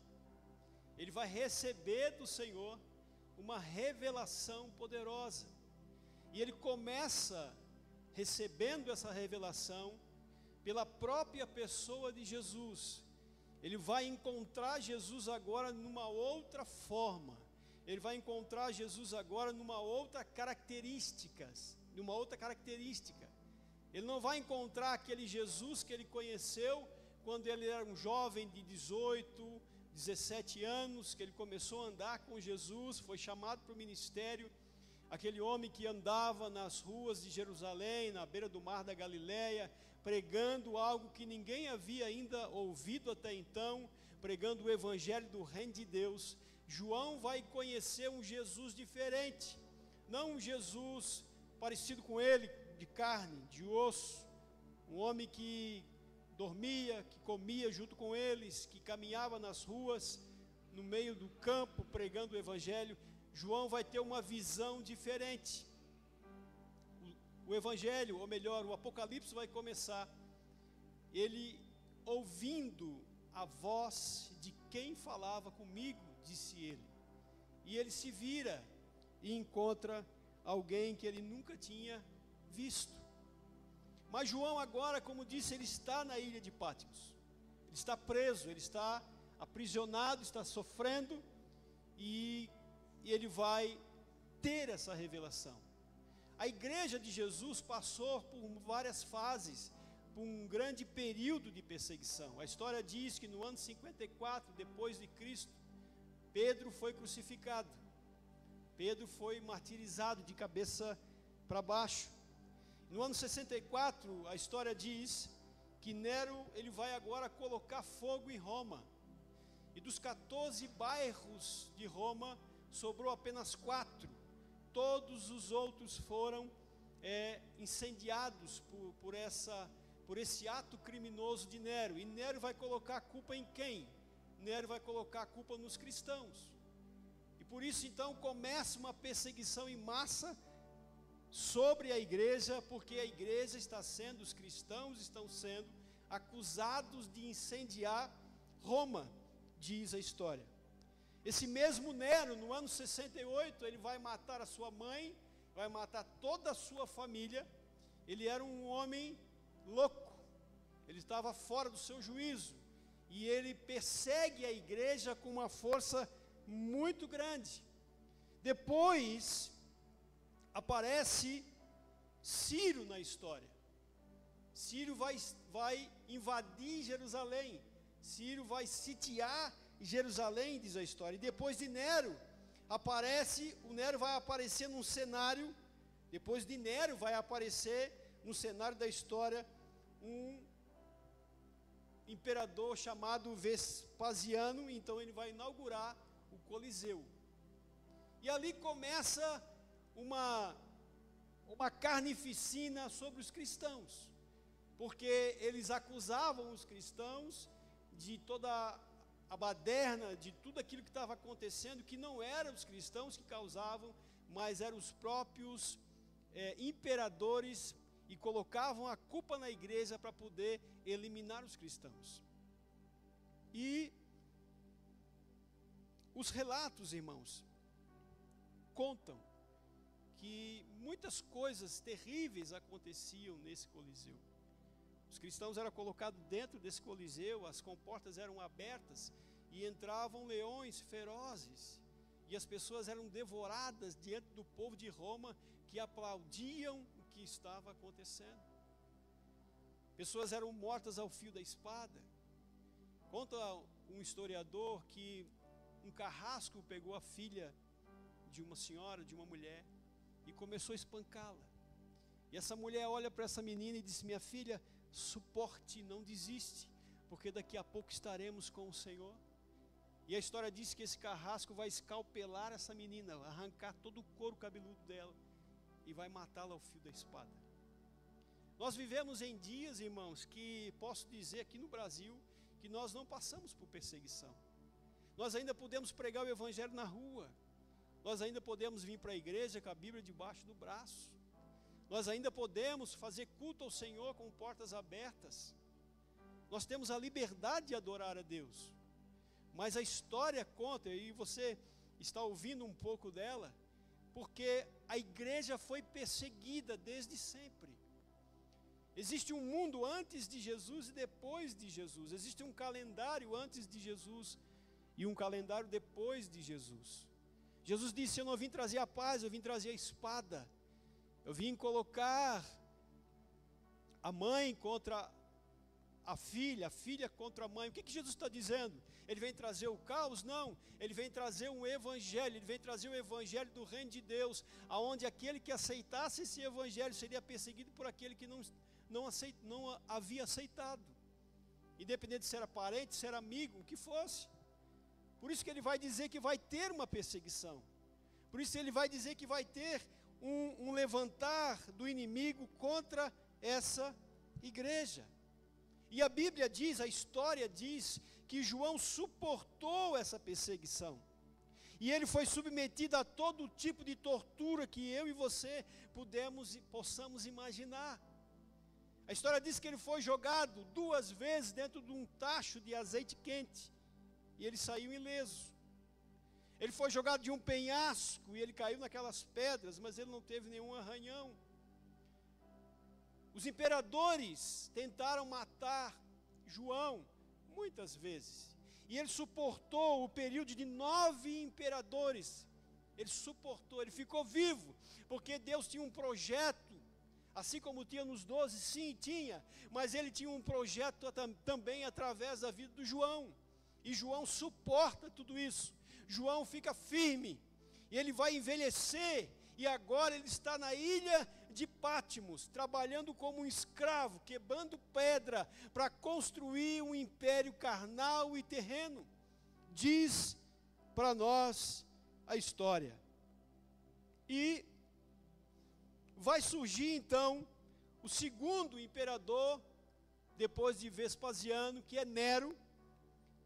F: ele vai receber do Senhor uma revelação poderosa, e ele começa recebendo essa revelação pela própria pessoa de Jesus. Ele vai encontrar Jesus agora numa outra forma, ele vai encontrar Jesus agora numa outra característica. Ele não vai encontrar aquele Jesus que ele conheceu quando ele era um jovem de 18, 17 anos, que ele começou a andar com Jesus, foi chamado para o ministério, aquele homem que andava nas ruas de Jerusalém, na beira do mar da Galileia, pregando algo que ninguém havia ainda ouvido até então, pregando o evangelho do reino de Deus. João vai conhecer um Jesus diferente, não um Jesus parecido com ele, de carne, de osso, um homem que dormia, que comia junto com eles, que caminhava nas ruas, no meio do campo, pregando o evangelho. João vai ter uma visão diferente. O evangelho, ou melhor, o Apocalipse vai começar, ele ouvindo a voz de quem falava comigo, disse ele, e ele se vira e encontra alguém que ele nunca tinha visto. Mas João agora, como disse, ele está na ilha de Patmos, ele está preso, ele está aprisionado, está sofrendo, e ele vai ter essa revelação. A igreja de Jesus passou por várias fases, por um grande período de perseguição. A história diz que no ano 54 depois de Cristo, Pedro foi crucificado. Pedro foi martirizado de cabeça para baixo. No ano 64, a história diz que Nero ele vai agora colocar fogo em Roma. E dos 14 bairros de Roma, sobrou apenas 4. Todos os outros foram incendiados por esse ato criminoso de Nero. E Nero vai colocar a culpa em quem? Nero vai colocar a culpa nos cristãos. E por isso então começa uma perseguição em massa sobre a igreja, porque a igreja os cristãos estão sendo acusados de incendiar Roma, diz a história. Esse mesmo Nero, no ano 68, ele vai matar a sua mãe, vai matar toda a sua família. Ele era um homem louco, ele estava fora do seu juízo, e ele persegue a igreja com uma força muito grande. Depois aparece Ciro na história. Ciro vai invadir Jerusalém. Ciro vai sitiar Jerusalém, diz a história. E depois de Nero, o Nero vai aparecer num cenário. Depois de Nero vai aparecer no cenário da história um imperador chamado Vespasiano. Então ele vai inaugurar o Coliseu. E ali começa uma carnificina sobre os cristãos, porque eles acusavam os cristãos de toda a baderna, de tudo aquilo que estava acontecendo, que não eram os cristãos que causavam, mas eram os próprios imperadores, e colocavam a culpa na igreja para poder eliminar os cristãos. E os relatos, irmãos, contam que muitas coisas terríveis aconteciam nesse Coliseu. Os cristãos eram colocados dentro desse Coliseu, as comportas eram abertas e entravam leões ferozes, e as pessoas eram devoradas diante do povo de Roma, que aplaudiam o que estava acontecendo. Pessoas eram mortas ao fio da espada. Conta um historiador que um carrasco pegou a filha de uma senhora, de uma mulher, e começou a espancá-la. E essa mulher olha para essa menina e diz: minha filha, suporte, não desiste, porque daqui a pouco estaremos com o Senhor. E a história diz que esse carrasco vai escalpelar essa menina, arrancar todo o couro cabeludo dela e vai matá-la ao fio da espada. Nós vivemos em dias, irmãos, que posso dizer aqui no Brasil, que nós não passamos por perseguição. Nós ainda podemos pregar o evangelho na rua. Nós ainda podemos vir para a igreja com a Bíblia debaixo do braço. Nós ainda podemos fazer culto ao Senhor com portas abertas. Nós temos a liberdade de adorar a Deus. Mas a história conta, e você está ouvindo um pouco dela, porque a igreja foi perseguida desde sempre. Existe um mundo antes de Jesus e depois de Jesus. Existe um calendário antes de Jesus e um calendário depois de Jesus. Jesus disse: eu não vim trazer a paz, eu vim trazer a espada. Eu vim colocar a mãe contra a filha contra a mãe. O que Jesus está dizendo? Ele vem trazer o caos? Não, ele vem trazer um evangelho, ele vem trazer o evangelho do reino de Deus, aonde aquele que aceitasse esse evangelho seria perseguido por aquele que não havia aceitado, independente se era parente, se era amigo, o que fosse. Por isso que ele vai dizer que vai ter uma perseguição. Por isso ele vai dizer que vai ter um levantar do inimigo contra essa igreja. E a Bíblia diz, a história diz, que João suportou essa perseguição. E ele foi submetido a todo tipo de tortura que eu e você possamos imaginar. A história diz que ele foi jogado 2 vezes dentro de um tacho de azeite quente. E ele saiu ileso. Ele foi jogado de um penhasco e ele caiu naquelas pedras, mas ele não teve nenhum arranhão. Os imperadores tentaram matar João muitas vezes. E ele suportou o período de 9 imperadores. Ele suportou, ele ficou vivo, porque Deus tinha um projeto, assim como tinha nos 12, sim, tinha, mas ele tinha um projeto também através da vida do João. E João suporta tudo isso. João fica firme, e ele vai envelhecer, e agora ele está na ilha de Pátimos, trabalhando como um escravo, quebrando pedra, para construir um império carnal e terreno. Diz para nós a história. E vai surgir então o segundo imperador, depois de Vespasiano, que é Nero,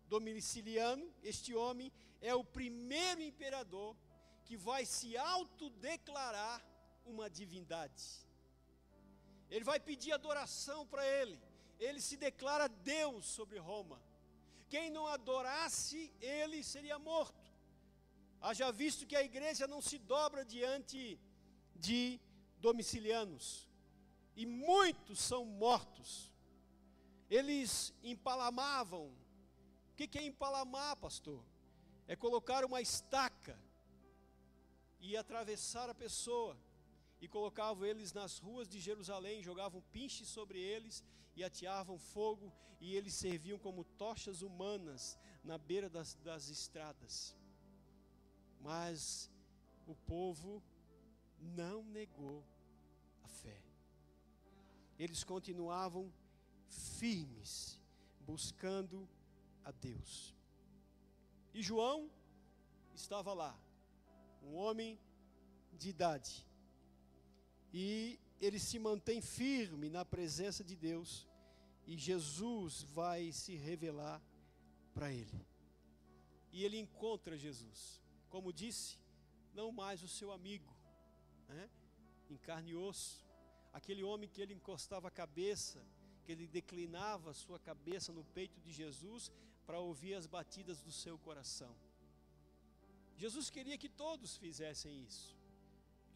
F: Domiciliano. Este homem é o primeiro imperador que vai se autodeclarar uma divindade. Ele vai pedir adoração para ele. Ele se declara Deus sobre Roma. Quem não adorasse ele seria morto. Haja visto que a igreja não se dobra diante de Domicilianos, e muitos são mortos. Eles empalamavam. O que é empalamar, pastor? É colocar uma estaca e atravessar a pessoa, e colocavam eles nas ruas de Jerusalém, jogavam pinches sobre eles e ateavam fogo, e eles serviam como tochas humanas na beira das estradas. Mas o povo não negou a fé. Eles continuavam firmes, buscando a Deus. E João estava lá, um homem de idade, e ele se mantém firme na presença de Deus, e Jesus vai se revelar para ele. E ele encontra Jesus, como disse, não mais o seu amigo, né, em carne e osso, aquele homem que ele encostava a cabeça, que ele declinava a sua cabeça no peito de Jesus para ouvir as batidas do seu coração. Jesus queria que todos fizessem isso.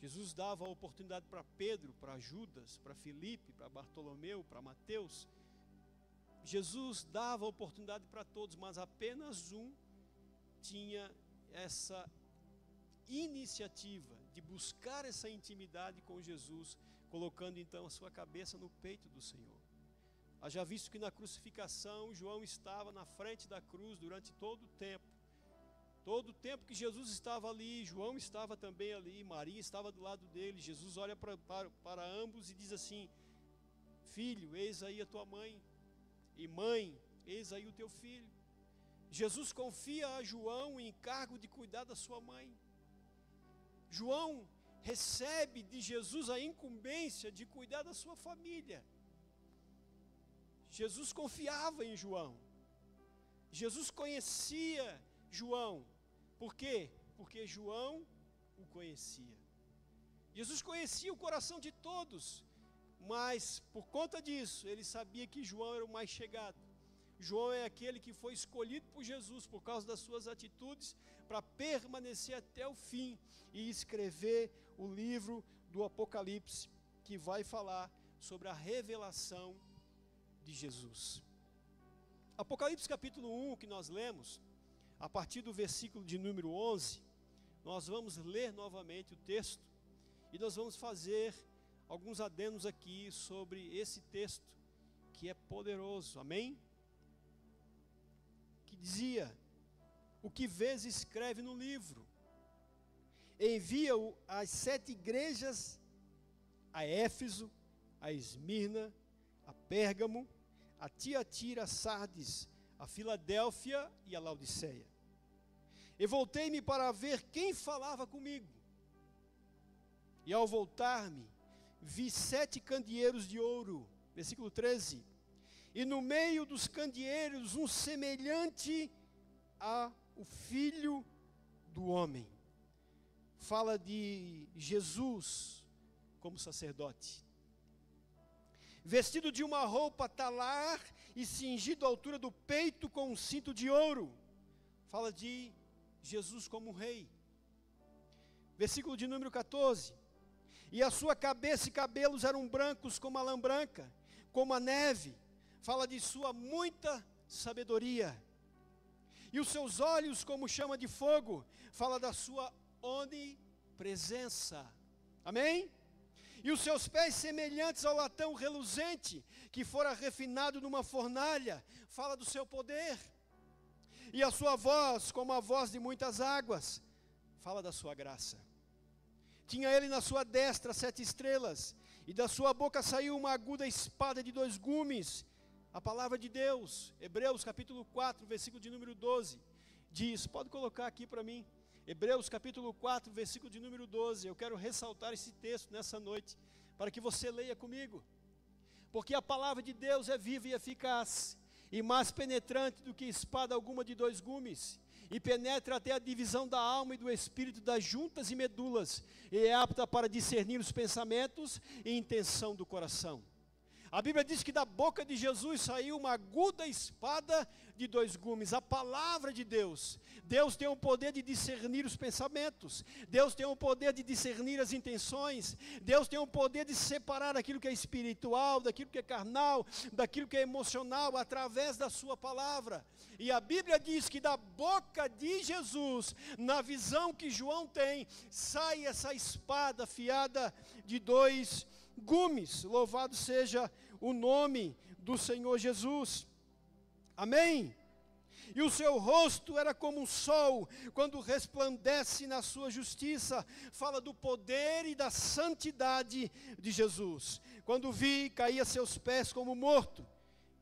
F: Jesus dava a oportunidade para Pedro, para Judas, para Filipe, para Bartolomeu, para Mateus. Jesus dava a oportunidade para todos, mas apenas um tinha essa iniciativa de buscar essa intimidade com Jesus, colocando então a sua cabeça no peito do Senhor. Haja visto que na crucificação, João estava na frente da cruz durante todo o tempo. Todo o tempo que Jesus estava ali, João estava também ali, Maria estava do lado dele. Jesus olha para ambos e diz assim: filho, eis aí a tua mãe, e mãe, eis aí o teu filho. Jesus confia a João o encargo de cuidar da sua mãe. João recebe de Jesus a incumbência de cuidar da sua família. Jesus confiava em João. Jesus conhecia João. Por quê? Porque João o conhecia. Jesus conhecia o coração de todos, mas por conta disso, ele sabia que João era o mais chegado. João é aquele que foi escolhido por Jesus por causa das suas atitudes, para permanecer até o fim e escrever o livro do Apocalipse, que vai falar sobre a revelação de Jesus. Apocalipse capítulo 1, que nós lemos, a partir do versículo de número 11, nós vamos ler novamente o texto, e nós vamos fazer alguns adendos aqui sobre esse texto, que é poderoso, amém? Que dizia: o que vês escreve no livro, envia-o às 7 igrejas, a Éfeso, a Esmirna, a Pérgamo, a Tiatira, a Sardes, a Filadélfia e a Laodiceia. E voltei-me para ver quem falava comigo. E ao voltar-me, vi 7 candeeiros de ouro, versículo 13. E no meio dos candeeiros, um semelhante a o Filho do Homem. Fala de Jesus como sacerdote, vestido de uma roupa talar e cingido à altura do peito com um cinto de ouro. Fala de Jesus como rei. Versículo de número 14. E a sua cabeça e cabelos eram brancos como a lã branca, como a neve. Fala de sua muita sabedoria. E os seus olhos como chama de fogo. Fala da sua onipresença. Amém? E os seus pés semelhantes ao latão reluzente, que fora refinado numa fornalha. Fala do seu poder. e a sua voz como a voz de muitas águas. Fala da sua graça. Tinha ele na sua destra 7 estrelas, e da sua boca saiu uma aguda espada de 2 gumes. A palavra de Deus, Hebreus capítulo 4, versículo de número 12, diz, pode colocar aqui para mim, Hebreus capítulo 4, versículo de número 12, eu quero ressaltar esse texto nessa noite, para que você leia comigo, porque a palavra de Deus é viva e eficaz, e mais penetrante do que espada alguma de 2 gumes, e penetra até a divisão da alma e do espírito, das juntas e medulas, e é apta para discernir os pensamentos e intenção do coração. A Bíblia diz que da boca de Jesus saiu uma aguda espada de 2 gumes, a palavra de Deus. Deus tem o poder de discernir os pensamentos, Deus tem o poder de discernir as intenções, Deus tem o poder de separar aquilo que é espiritual, daquilo que é carnal, daquilo que é emocional, através da sua palavra. E a Bíblia diz que da boca de Jesus, na visão que João tem, sai essa espada afiada de 2 gumes. Louvado seja o nome do Senhor Jesus. Amém? E o seu rosto era como um sol, quando resplandece na sua justiça. Fala do poder e da santidade de Jesus. Quando vi, caí a seus pés como morto.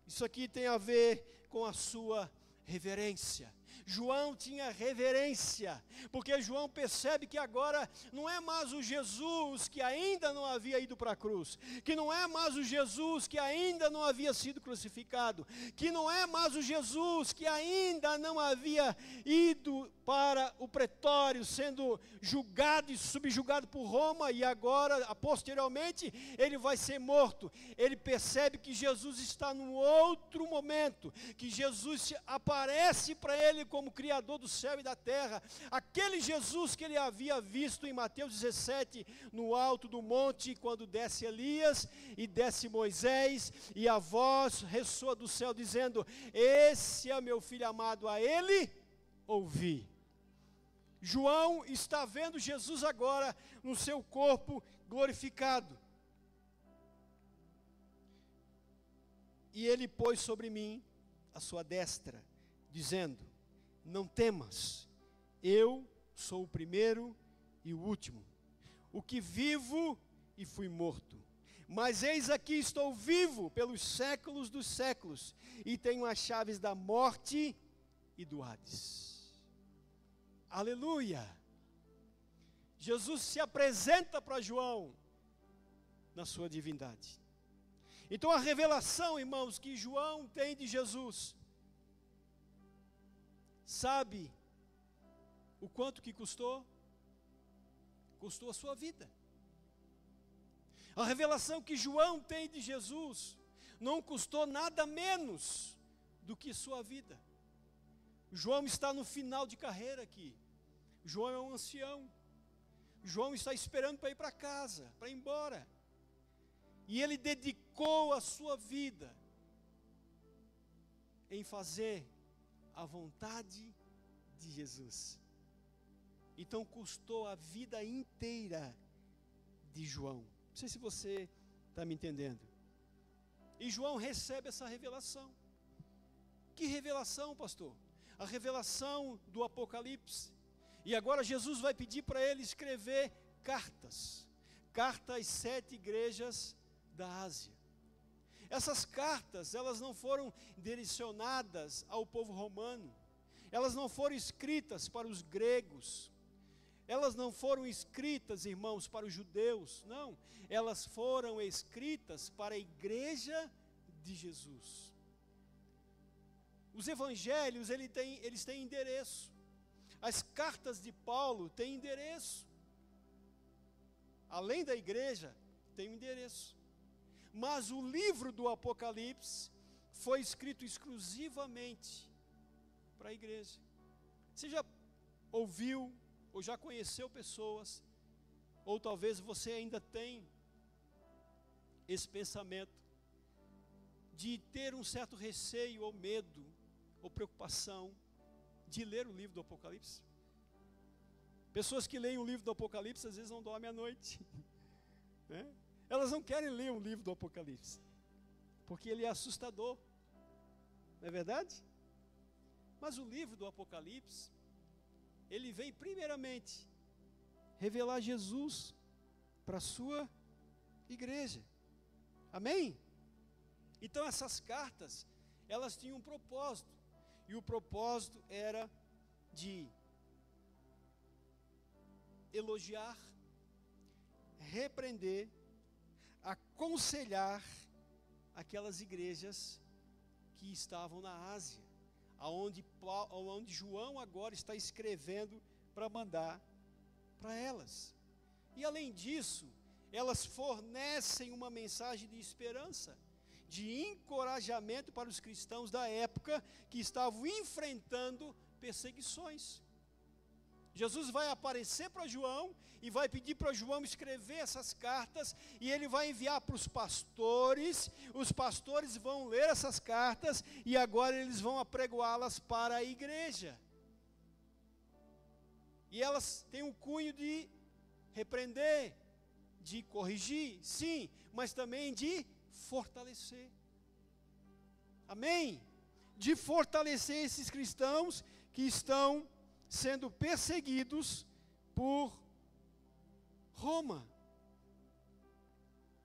F: Isso aqui tem a ver com a sua reverência. João tinha reverência, porque João percebe que agora não é mais o Jesus que ainda não havia ido para a cruz, que não é mais o Jesus que ainda não havia sido crucificado, que não é mais o Jesus que ainda não havia ido para o pretório, sendo julgado e subjugado por Roma, e agora, posteriormente, ele vai ser morto. Ele percebe que Jesus está num outro momento, que Jesus aparece para ele como Criador do céu e da terra, aquele Jesus que ele havia visto em Mateus 17, no alto do monte, quando desce Elias e desce Moisés, e a voz ressoa do céu dizendo, esse é meu filho amado, a ele ouvi. João está vendo Jesus agora no seu corpo glorificado. E ele pôs sobre mim a sua destra, dizendo, não temas, eu sou o primeiro e o último, o que vivo e fui morto. Mas eis aqui estou vivo pelos séculos dos séculos, e tenho as chaves da morte e do Hades. Aleluia! Jesus se apresenta para João na sua divindade. Então a revelação, irmãos, que João tem de Jesus, sabe o quanto que custou? Custou a sua vida. A revelação que João tem de Jesus não custou nada menos do que sua vida. João está no final de carreira aqui. João é um ancião. João está esperando para ir para casa, para ir embora. E ele dedicou a sua vida em fazer a vontade de Jesus. Então custou a vida inteira de João. Não sei se você está me entendendo. E João recebe essa revelação. Que revelação, pastor? A revelação do Apocalipse. E agora Jesus vai pedir para ele escrever cartas às 7 igrejas da Ásia. Essas cartas, elas não foram direcionadas ao povo romano, elas não foram escritas para os gregos, elas não foram escritas, irmãos, para os judeus, não, elas foram escritas para a igreja de Jesus. Os evangelhos, eles têm endereço. As cartas de Paulo têm endereço. Além da igreja, tem um endereço. Mas o livro do Apocalipse foi escrito exclusivamente para a igreja. Você já ouviu, ou já conheceu pessoas, ou talvez você ainda tem esse pensamento, de ter um certo receio, ou medo, ou preocupação, de ler o livro do Apocalipse? Pessoas que leem o livro do Apocalipse, às vezes não dormem à noite, né? Elas não querem ler o livro do Apocalipse, porque ele é assustador, não é verdade? Mas o livro do Apocalipse, ele vem primeiramente revelar Jesus para a sua igreja. Amém? Então essas cartas, elas tinham um propósito. E o propósito era de elogiar, repreender, aconselhar aquelas igrejas que estavam na Ásia, aonde João agora está escrevendo para mandar para elas. E além disso, elas fornecem uma mensagem de esperança, de encorajamento para os cristãos da época que estavam enfrentando perseguições. Jesus vai aparecer para João e vai pedir para João escrever essas cartas, e ele vai enviar para os pastores vão ler essas cartas, e agora eles vão apregoá-las para a igreja. E elas têm um cunho de repreender, de corrigir, sim, mas também de fortalecer. Amém? De fortalecer esses cristãos que estão sendo perseguidos por Roma.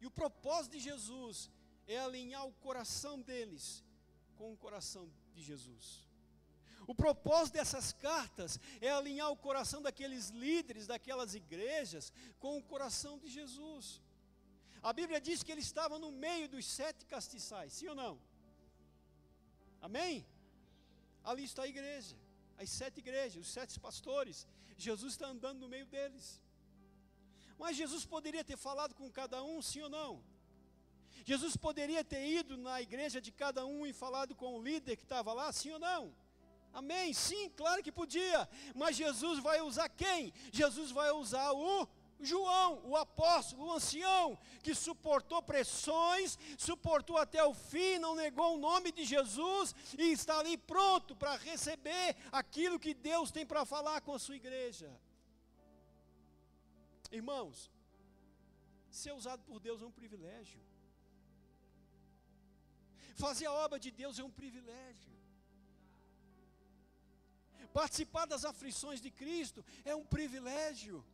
F: E o propósito de Jesus é alinhar o coração deles com o coração de Jesus. O propósito dessas cartas é alinhar o coração daqueles líderes, daquelas igrejas, com o coração de Jesus. A Bíblia diz que ele estava no meio dos 7 castiçais, sim ou não? Amém? Ali está a igreja, as 7 igrejas, os 7 pastores. Jesus está andando no meio deles. Mas Jesus poderia ter falado com cada um, sim ou não? Jesus poderia ter ido na igreja de cada um e falado com o líder que estava lá, sim ou não? Amém? Sim, claro que podia. Mas Jesus vai usar quem? Jesus vai usar o João, o apóstolo, o ancião, que suportou pressões, suportou até o fim, não negou o nome de Jesus e está ali pronto para receber aquilo que Deus tem para falar com a sua igreja. Irmãos, ser usado por Deus é um privilégio. Fazer a obra de Deus é um privilégio. Participar das aflições de Cristo é um privilégio.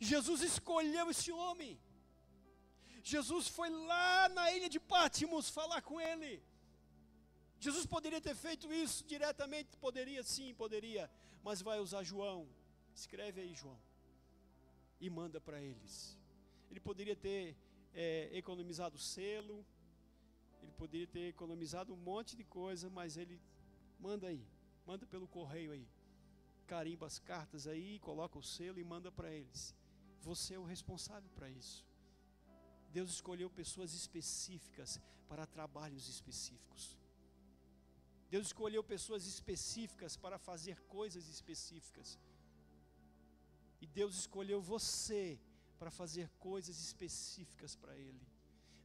F: Jesus escolheu esse homem. Jesus foi lá na ilha de Pátimos falar com ele. Jesus poderia ter feito isso diretamente, poderia sim, poderia, mas vai usar João. Escreve aí, João, e manda para eles. Ele poderia ter economizado selo, ele poderia ter economizado um monte de coisa, mas ele manda aí, manda pelo correio aí, carimba as cartas aí, coloca o selo e manda para eles. Você é o responsável para isso. Deus escolheu pessoas específicas para trabalhos específicos. Deus escolheu pessoas específicas para fazer coisas específicas. E Deus escolheu você para fazer coisas específicas para Ele.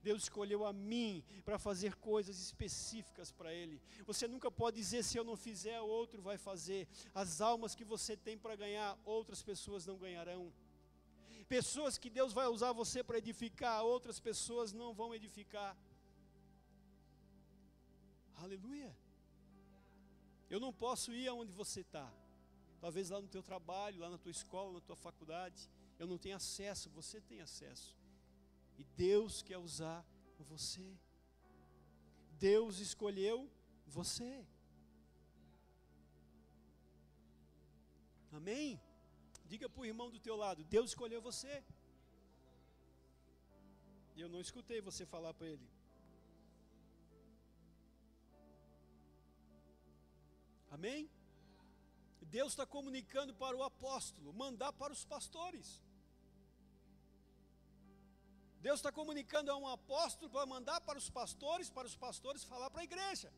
F: Deus escolheu a mim para fazer coisas específicas para Ele. Você nunca pode dizer, se eu não fizer, outro vai fazer. As almas que você tem para ganhar, outras pessoas não ganharão. Pessoas que Deus vai usar você para edificar, outras pessoas não vão edificar. Aleluia. Eu não posso ir aonde você está. Talvez lá no teu trabalho, lá na tua escola, na tua faculdade. Eu não tenho acesso, você tem acesso. E Deus quer usar você. Deus escolheu você. Amém? Diga para o irmão do teu lado, Deus escolheu você. E eu não escutei você falar para ele. Amém? Deus está comunicando para o apóstolo, mandar para os pastores. Deus está comunicando a um apóstolo para mandar para os pastores falar para a igreja.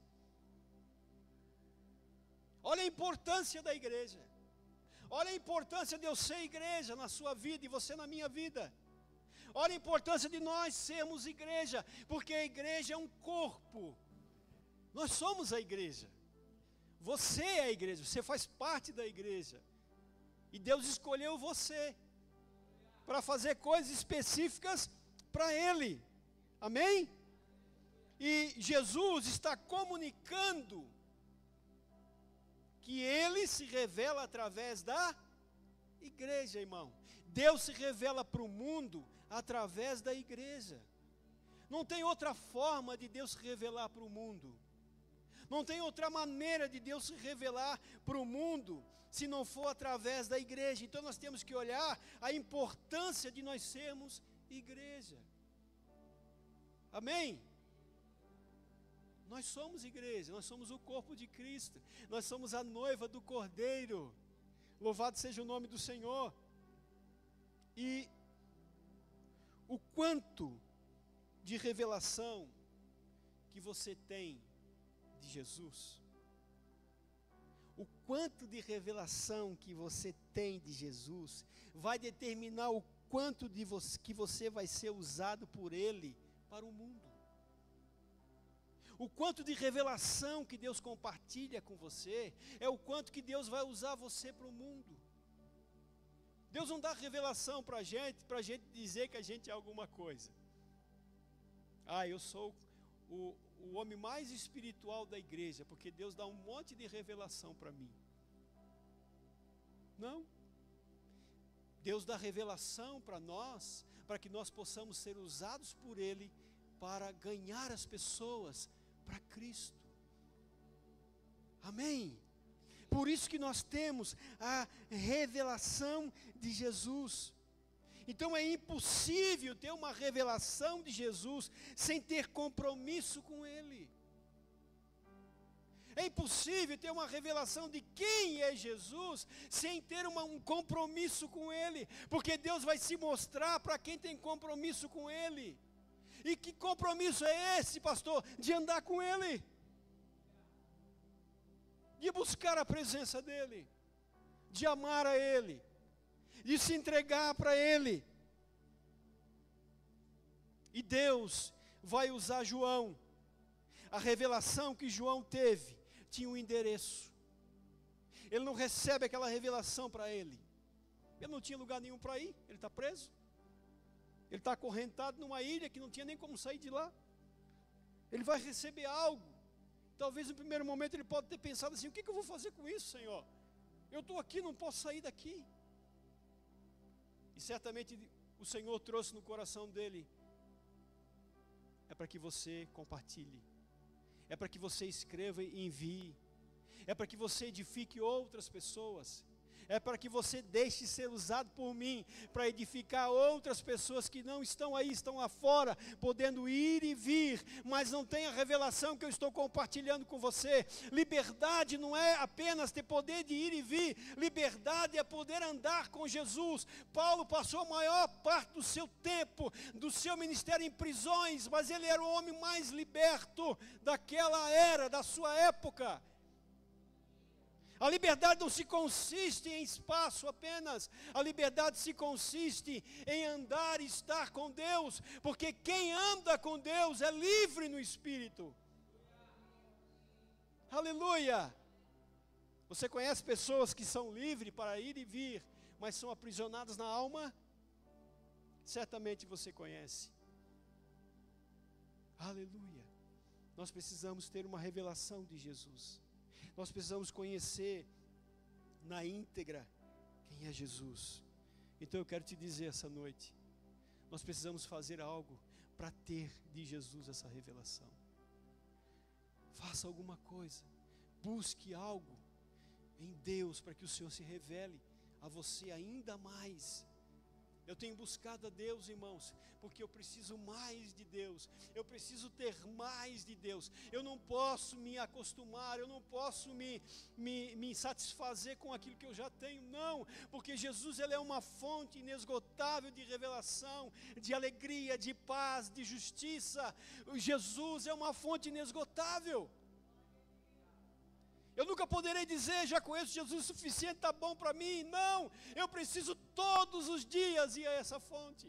F: Olha a importância da igreja. Olha a importância de eu ser igreja na sua vida e você na minha vida. Olha a importância de nós sermos igreja, porque a igreja é um corpo. Nós somos a igreja. Você é a igreja, você faz parte da igreja. E Deus escolheu você para fazer coisas específicas para Ele. Amém? E Jesus está comunicando que Ele se revela através da igreja, irmão. Deus se revela para o mundo através da igreja. Não tem outra forma de Deus se revelar para o mundo. Não tem outra maneira de Deus se revelar para o mundo, se não for através da igreja. Então nós temos que olhar a importância de nós sermos igreja. Amém? Nós somos igreja, nós somos o corpo de Cristo, nós somos a noiva do Cordeiro. Louvado seja o nome do Senhor. E o quanto de revelação que você tem de Jesus, o quanto de revelação que você tem de Jesus, vai determinar o quanto que você vai ser usado por Ele para o mundo. O quanto de revelação que Deus compartilha com você, é o quanto que Deus vai usar você para o mundo. Deus não dá revelação para a gente dizer que a gente é alguma coisa. Eu sou o homem mais espiritual da igreja, porque Deus dá um monte de revelação para mim. Não. Deus dá revelação para nós, para que nós possamos ser usados por Ele, para ganhar as pessoas para Cristo. Amém? Por isso que nós temos a revelação de Jesus. Então é impossível ter uma revelação de Jesus sem ter compromisso com Ele. É impossível ter uma revelação de quem é Jesus sem ter um compromisso com Ele, porque Deus vai se mostrar para quem tem compromisso com Ele. E que compromisso é esse, pastor? De andar com Ele, de buscar a presença dEle, de amar a Ele, de se entregar para Ele. E Deus vai usar João. A revelação que João teve tinha um endereço. Ele não recebe aquela revelação para ele. Ele não tinha lugar nenhum para ir, ele está preso. Ele está acorrentado numa ilha que não tinha nem como sair de lá. Ele vai receber algo. Talvez no primeiro momento ele pode ter pensado assim: o que eu vou fazer com isso, Senhor? Eu estou aqui, não posso sair daqui. E certamente o Senhor trouxe no coração dele: é para que você compartilhe, é para que você escreva e envie, é para que você edifique outras pessoas, é para que você deixe ser usado por mim, para edificar outras pessoas que não estão aí, estão lá fora, podendo ir e vir, mas não tem a revelação que eu estou compartilhando com você. Liberdade não é apenas ter poder de ir e vir, liberdade é poder andar com Jesus. Paulo passou a maior parte do seu tempo, do seu ministério em prisões, mas ele era o homem mais liberto daquela era, da sua época. A liberdade não se consiste em espaço apenas, a liberdade se consiste em andar e estar com Deus, porque quem anda com Deus é livre no Espírito. Aleluia! Você conhece pessoas que são livres para ir e vir, mas são aprisionadas na alma? Certamente você conhece. Aleluia! Nós precisamos ter uma revelação de Jesus. Nós precisamos conhecer na íntegra quem é Jesus. Então eu quero te dizer essa noite, nós precisamos fazer algo para ter de Jesus essa revelação. Faça alguma coisa, busque algo em Deus para que o Senhor se revele a você ainda mais. Eu tenho buscado a Deus, irmãos, porque eu preciso mais de Deus, eu preciso ter mais de Deus. Eu não posso me acostumar, eu não posso me satisfazer com aquilo que eu já tenho, não, porque Jesus, Ele é uma fonte inesgotável de revelação, de alegria, de paz, de justiça. Jesus é uma fonte inesgotável. Eu nunca poderei dizer: já conheço Jesus o suficiente, está bom para mim. Não, eu preciso todos os dias ir a essa fonte.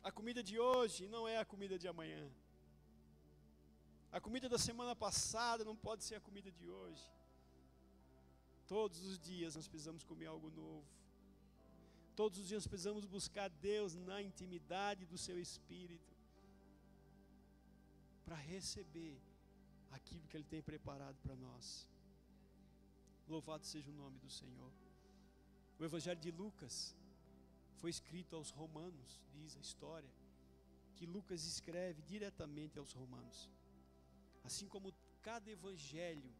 F: A comida de hoje não é a comida de amanhã. A comida da semana passada não pode ser a comida de hoje. Todos os dias nós precisamos comer algo novo. Todos os dias nós precisamos buscar Deus na intimidade do seu Espírito, para receber aquilo que Ele tem preparado para nós. Louvado seja o nome do Senhor. O Evangelho de Lucas foi escrito aos romanos, diz a história, que Lucas escreve diretamente aos romanos. Assim como cada evangelho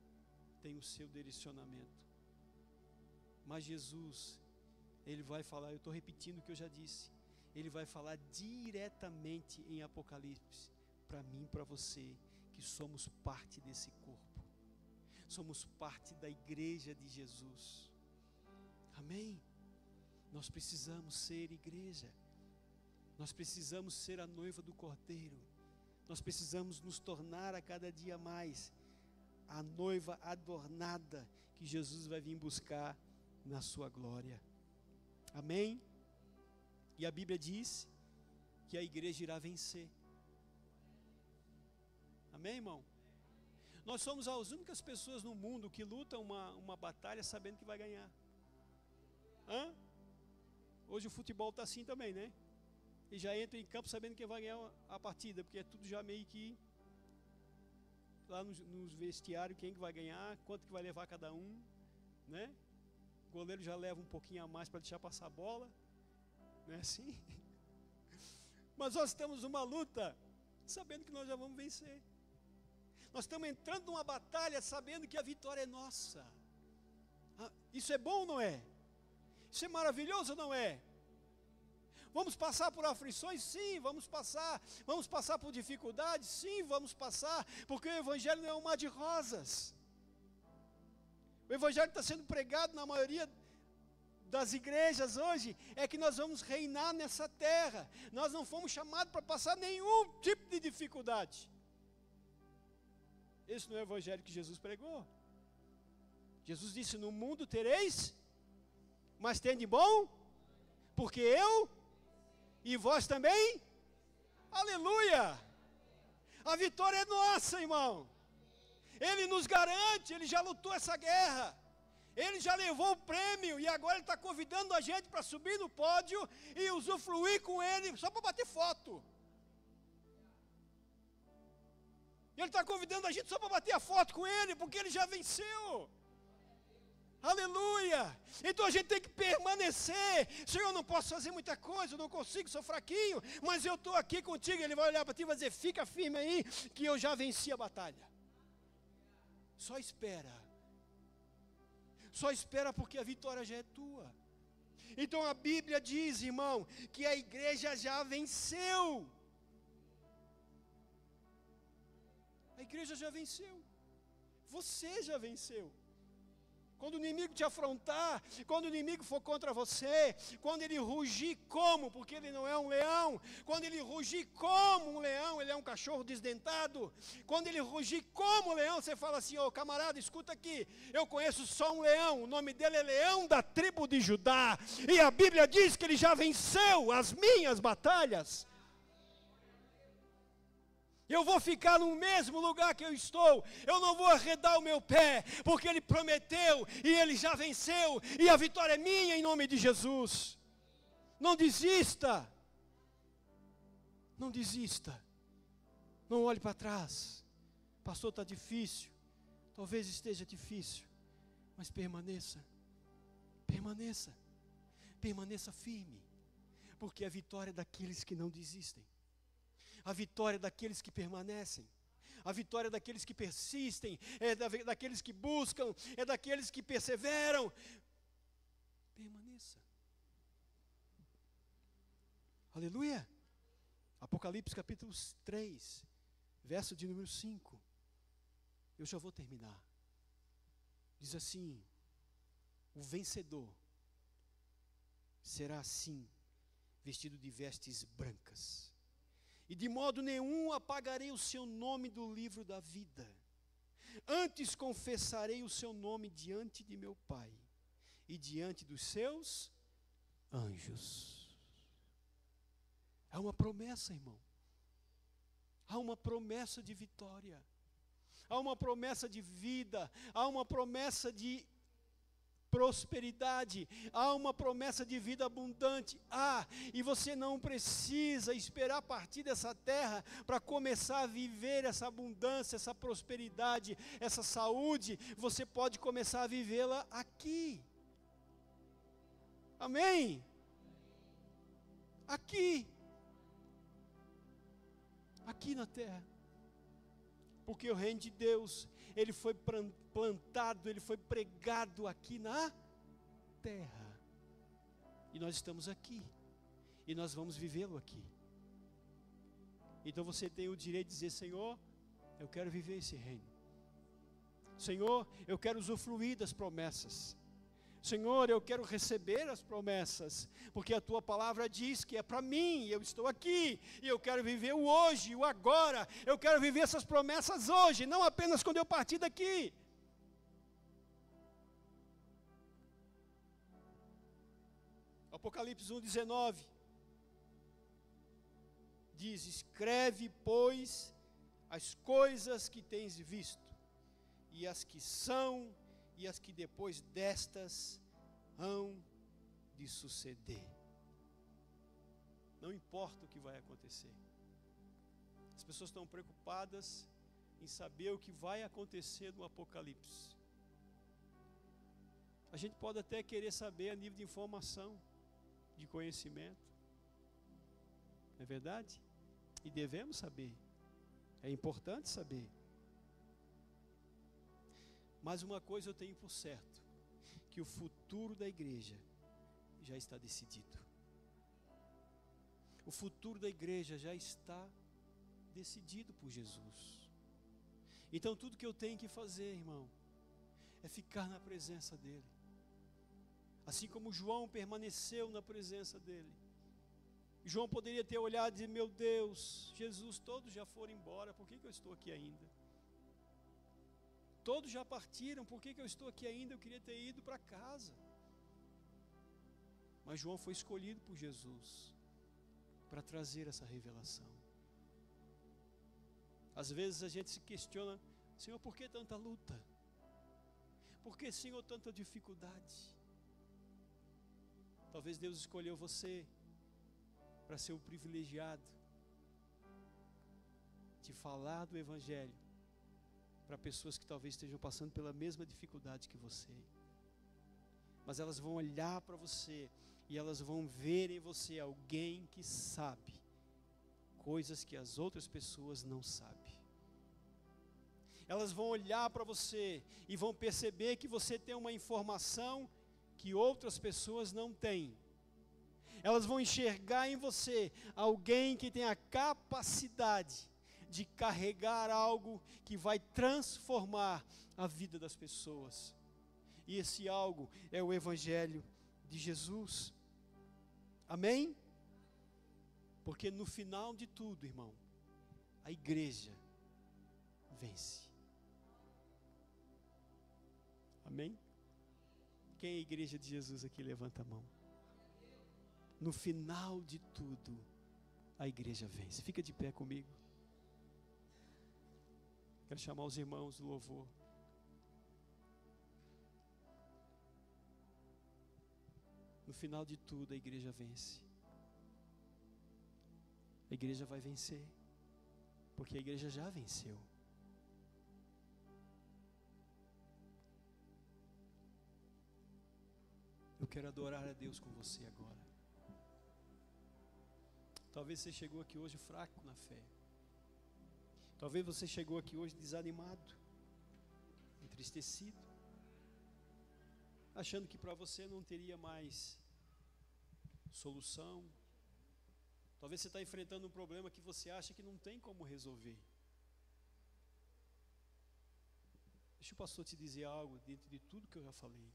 F: tem o seu direcionamento. Mas Jesus, ele vai falar, eu estou repetindo o que eu já disse, ele vai falar diretamente em Apocalipse, para mim e para você, que somos parte desse corpo, somos parte da igreja de Jesus. Amém? Nós precisamos ser igreja, nós precisamos ser a noiva do Cordeiro, nós precisamos nos tornar a cada dia mais a noiva adornada que Jesus vai vir buscar na sua glória. Amém? E a Bíblia diz que a igreja irá vencer. Amém, irmão? Nós somos as únicas pessoas no mundo que lutam uma batalha sabendo que vai ganhar. Hoje o futebol está assim também, né? E já entra em campo sabendo quem vai ganhar a partida, porque é tudo já meio que lá nos vestiários, quem que vai ganhar, quanto que vai levar cada um, né? O goleiro já leva um pouquinho a mais para deixar passar a bola, não é assim? Mas nós estamos numa luta sabendo que nós já vamos vencer. Nós estamos entrando numa batalha sabendo que a vitória é nossa. Isso é bom ou não é? Isso é maravilhoso ou não é? Vamos passar por aflições? Sim, vamos passar. Vamos passar por dificuldades? Sim, vamos passar. Porque o Evangelho não é um mar de rosas. O Evangelho está sendo pregado na maioria das igrejas hoje, é que nós vamos reinar nessa terra. Nós não fomos chamados para passar nenhum tipo de dificuldade. Esse não é o Evangelho que Jesus pregou. Jesus disse, no mundo tereis, mas tende bom, porque eu e vós também, aleluia, a vitória é nossa, irmão. Ele nos garante, ele já lutou essa guerra, ele já levou o prêmio, e agora ele está convidando a gente para subir no pódio e usufruir com ele, só para bater foto. Ele está convidando a gente só para bater a foto com ele, porque ele já venceu. Aleluia! Então a gente tem que permanecer. Senhor, eu não posso fazer muita coisa, eu não consigo, sou fraquinho, mas eu estou aqui contigo. Ele vai olhar para ti e vai dizer, fica firme aí, que eu já venci a batalha. Só espera. Só espera, porque a vitória já é tua. Então a Bíblia diz, irmão, que a igreja já venceu. A igreja já venceu. Você já venceu. Quando o inimigo te afrontar, quando o inimigo for contra você, quando ele rugir como, porque ele não é um leão, quando ele rugir como um leão, ele é um cachorro desdentado, quando ele rugir como um leão, você fala assim, ô camarada, escuta aqui, eu conheço só um leão, o nome dele é Leão da tribo de Judá, e a Bíblia diz que ele já venceu as minhas batalhas. Eu vou ficar no mesmo lugar que eu estou, eu não vou arredar o meu pé, porque Ele prometeu, e Ele já venceu, e a vitória é minha em nome de Jesus. Não desista, não desista, não olhe para trás. Pastor, está difícil, talvez esteja difícil, mas permaneça, permaneça firme, porque a vitória é daqueles que não desistem. A vitória é daqueles que permanecem, a vitória é daqueles que persistem, é daqueles que buscam, é daqueles que perseveram. Permaneça. Aleluia. Apocalipse capítulo 3, verso de número 5. Eu já vou terminar. Diz assim, o vencedor será assim, vestido de vestes brancas. E de modo nenhum apagarei o seu nome do livro da vida. Antes confessarei o seu nome diante de meu Pai e diante dos seus anjos. Há uma promessa, irmão. Há uma promessa de vitória. Há uma promessa de vida. Há uma promessa de prosperidade, há uma promessa de vida abundante, e você não precisa esperar partir dessa terra para começar a viver essa abundância, essa prosperidade, essa saúde. Você pode começar a vivê-la aqui. Amém? Aqui na terra. Porque o reino de Deus, ele foi plantado, ele foi pregado aqui na terra. E nós estamos aqui. E nós vamos vivê-lo aqui. Então você tem o direito de dizer: Senhor, eu quero viver esse reino. Senhor, eu quero usufruir das promessas. Senhor, eu quero receber as promessas, porque a tua palavra diz que é para mim, e eu estou aqui, e eu quero viver o hoje, o agora. Eu quero viver essas promessas hoje, não apenas quando eu partir daqui. Apocalipse 1:19 diz: escreve, pois, as coisas que tens visto, e as que são, e as que depois destas hão de suceder. Não importa o que vai acontecer. As pessoas estão preocupadas em saber o que vai acontecer no Apocalipse. A gente pode até querer saber a nível de informação, de conhecimento. Não é verdade? E devemos saber. É importante saber. Mas uma coisa eu tenho por certo, que o futuro da igreja já está decidido. O futuro da igreja já está decidido por Jesus. Então tudo que eu tenho que fazer, irmão, é ficar na presença dele. Assim como João permaneceu na presença dele. João poderia ter olhado e dizer: meu Deus, Jesus, todos já foram embora, por que eu estou aqui ainda? Todos já partiram, por que eu estou aqui ainda? Eu queria ter ido para casa. Mas João foi escolhido por Jesus para trazer essa revelação. Às vezes a gente se questiona: Senhor, por que tanta luta? Por que, Senhor, tanta dificuldade? Talvez Deus escolheu você para ser o privilegiado de falar do Evangelho para pessoas que talvez estejam passando pela mesma dificuldade que você. Mas elas vão olhar para você e elas vão ver em você alguém que sabe coisas que as outras pessoas não sabem. Elas vão olhar para você e vão perceber que você tem uma informação que outras pessoas não têm. Elas vão enxergar em você alguém que tem a capacidade de carregar algo que vai transformar a vida das pessoas. E esse algo é o Evangelho de Jesus. Amém? Porque no final de tudo, irmão, a igreja vence. Amém? Quem é a igreja de Jesus aqui? Levanta a mão. No final de tudo, a igreja vence. Fica de pé comigo. Quero chamar os irmãos do louvor. No final de tudo, a igreja vence. A igreja vai vencer, porque a igreja já venceu. Eu quero adorar a Deus com você agora. Talvez você chegou aqui hoje fraco na fé. Talvez você chegou aqui hoje desanimado, entristecido, achando que para você não teria mais solução. Talvez você está enfrentando um problema que você acha que não tem como resolver. Deixa o pastor te dizer algo dentro de tudo que eu já falei.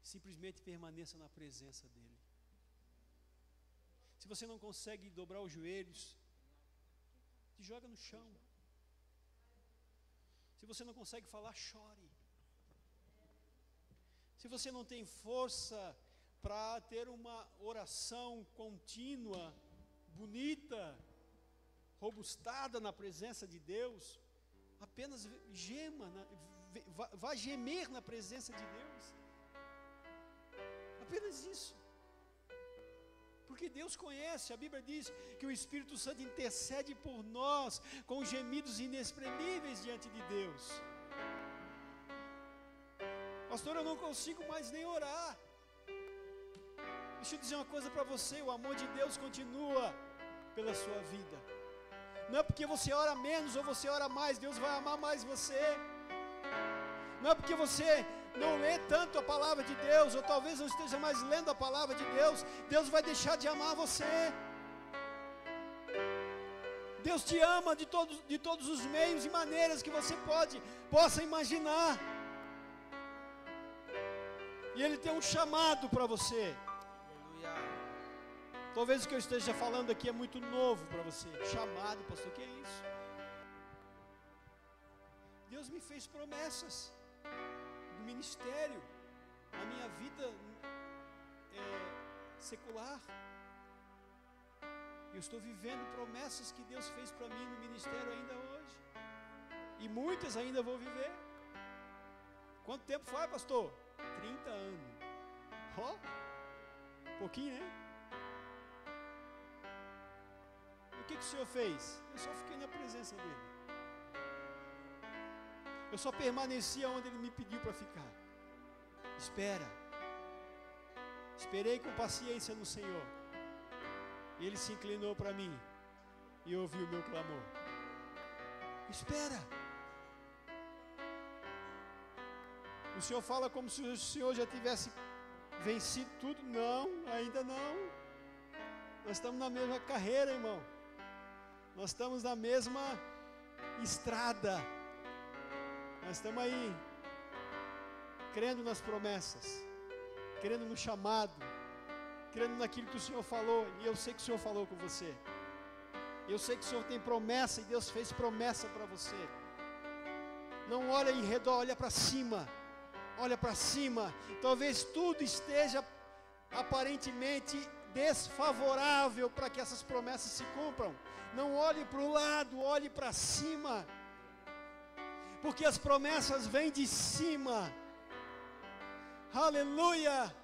F: Simplesmente permaneça na presença dele. Se você não consegue dobrar os joelhos, te joga no chão. Se você não consegue falar, chore. Se você não tem força para ter uma oração contínua, bonita, robustada na presença de Deus, apenas gema, vá gemer na presença de Deus. Apenas isso. Porque Deus conhece, a Bíblia diz que o Espírito Santo intercede por nós com gemidos inexprimíveis diante de Deus. Pastor, eu não consigo mais nem orar. Deixa eu dizer uma coisa para você, o amor de Deus continua pela sua vida. Não é porque você ora menos ou você ora mais, Deus vai amar mais você. Não é porque você não lê tanto a palavra de Deus, ou talvez não esteja mais lendo a palavra de Deus, Deus vai deixar de amar você. Deus te ama de todos os meios e maneiras que você possa imaginar. E Ele tem um chamado para você.
D: Aleluia.
F: Talvez o que eu esteja falando aqui é muito novo para você. Chamado, pastor, o que é isso? Deus me fez promessas do ministério, na minha vida secular. Eu estou vivendo promessas que Deus fez para mim no ministério ainda hoje. E muitas ainda vou viver. Quanto tempo faz, pastor? 30 anos. Ó, pouquinho, né? O que o Senhor fez? Eu só fiquei na presença dEle. Eu só permaneci onde Ele me pediu para ficar. Espera. Esperei com paciência no Senhor. Ele se inclinou para mim e ouviu o meu clamor. Espera. O Senhor fala como se o Senhor já tivesse vencido tudo. Não, ainda não. Nós estamos na mesma carreira, irmão. Nós estamos na mesma estrada. Nós estamos aí, crendo nas promessas, crendo no chamado, crendo naquilo que o Senhor falou. E eu sei que o Senhor falou com você. Eu sei que o Senhor tem promessa e Deus fez promessa para você. Não olha em redor, olha para cima. Olha para cima. Talvez tudo esteja aparentemente desfavorável para que essas promessas se cumpram. Não olhe para o lado, olhe para cima. Porque as promessas vêm de cima. Aleluia!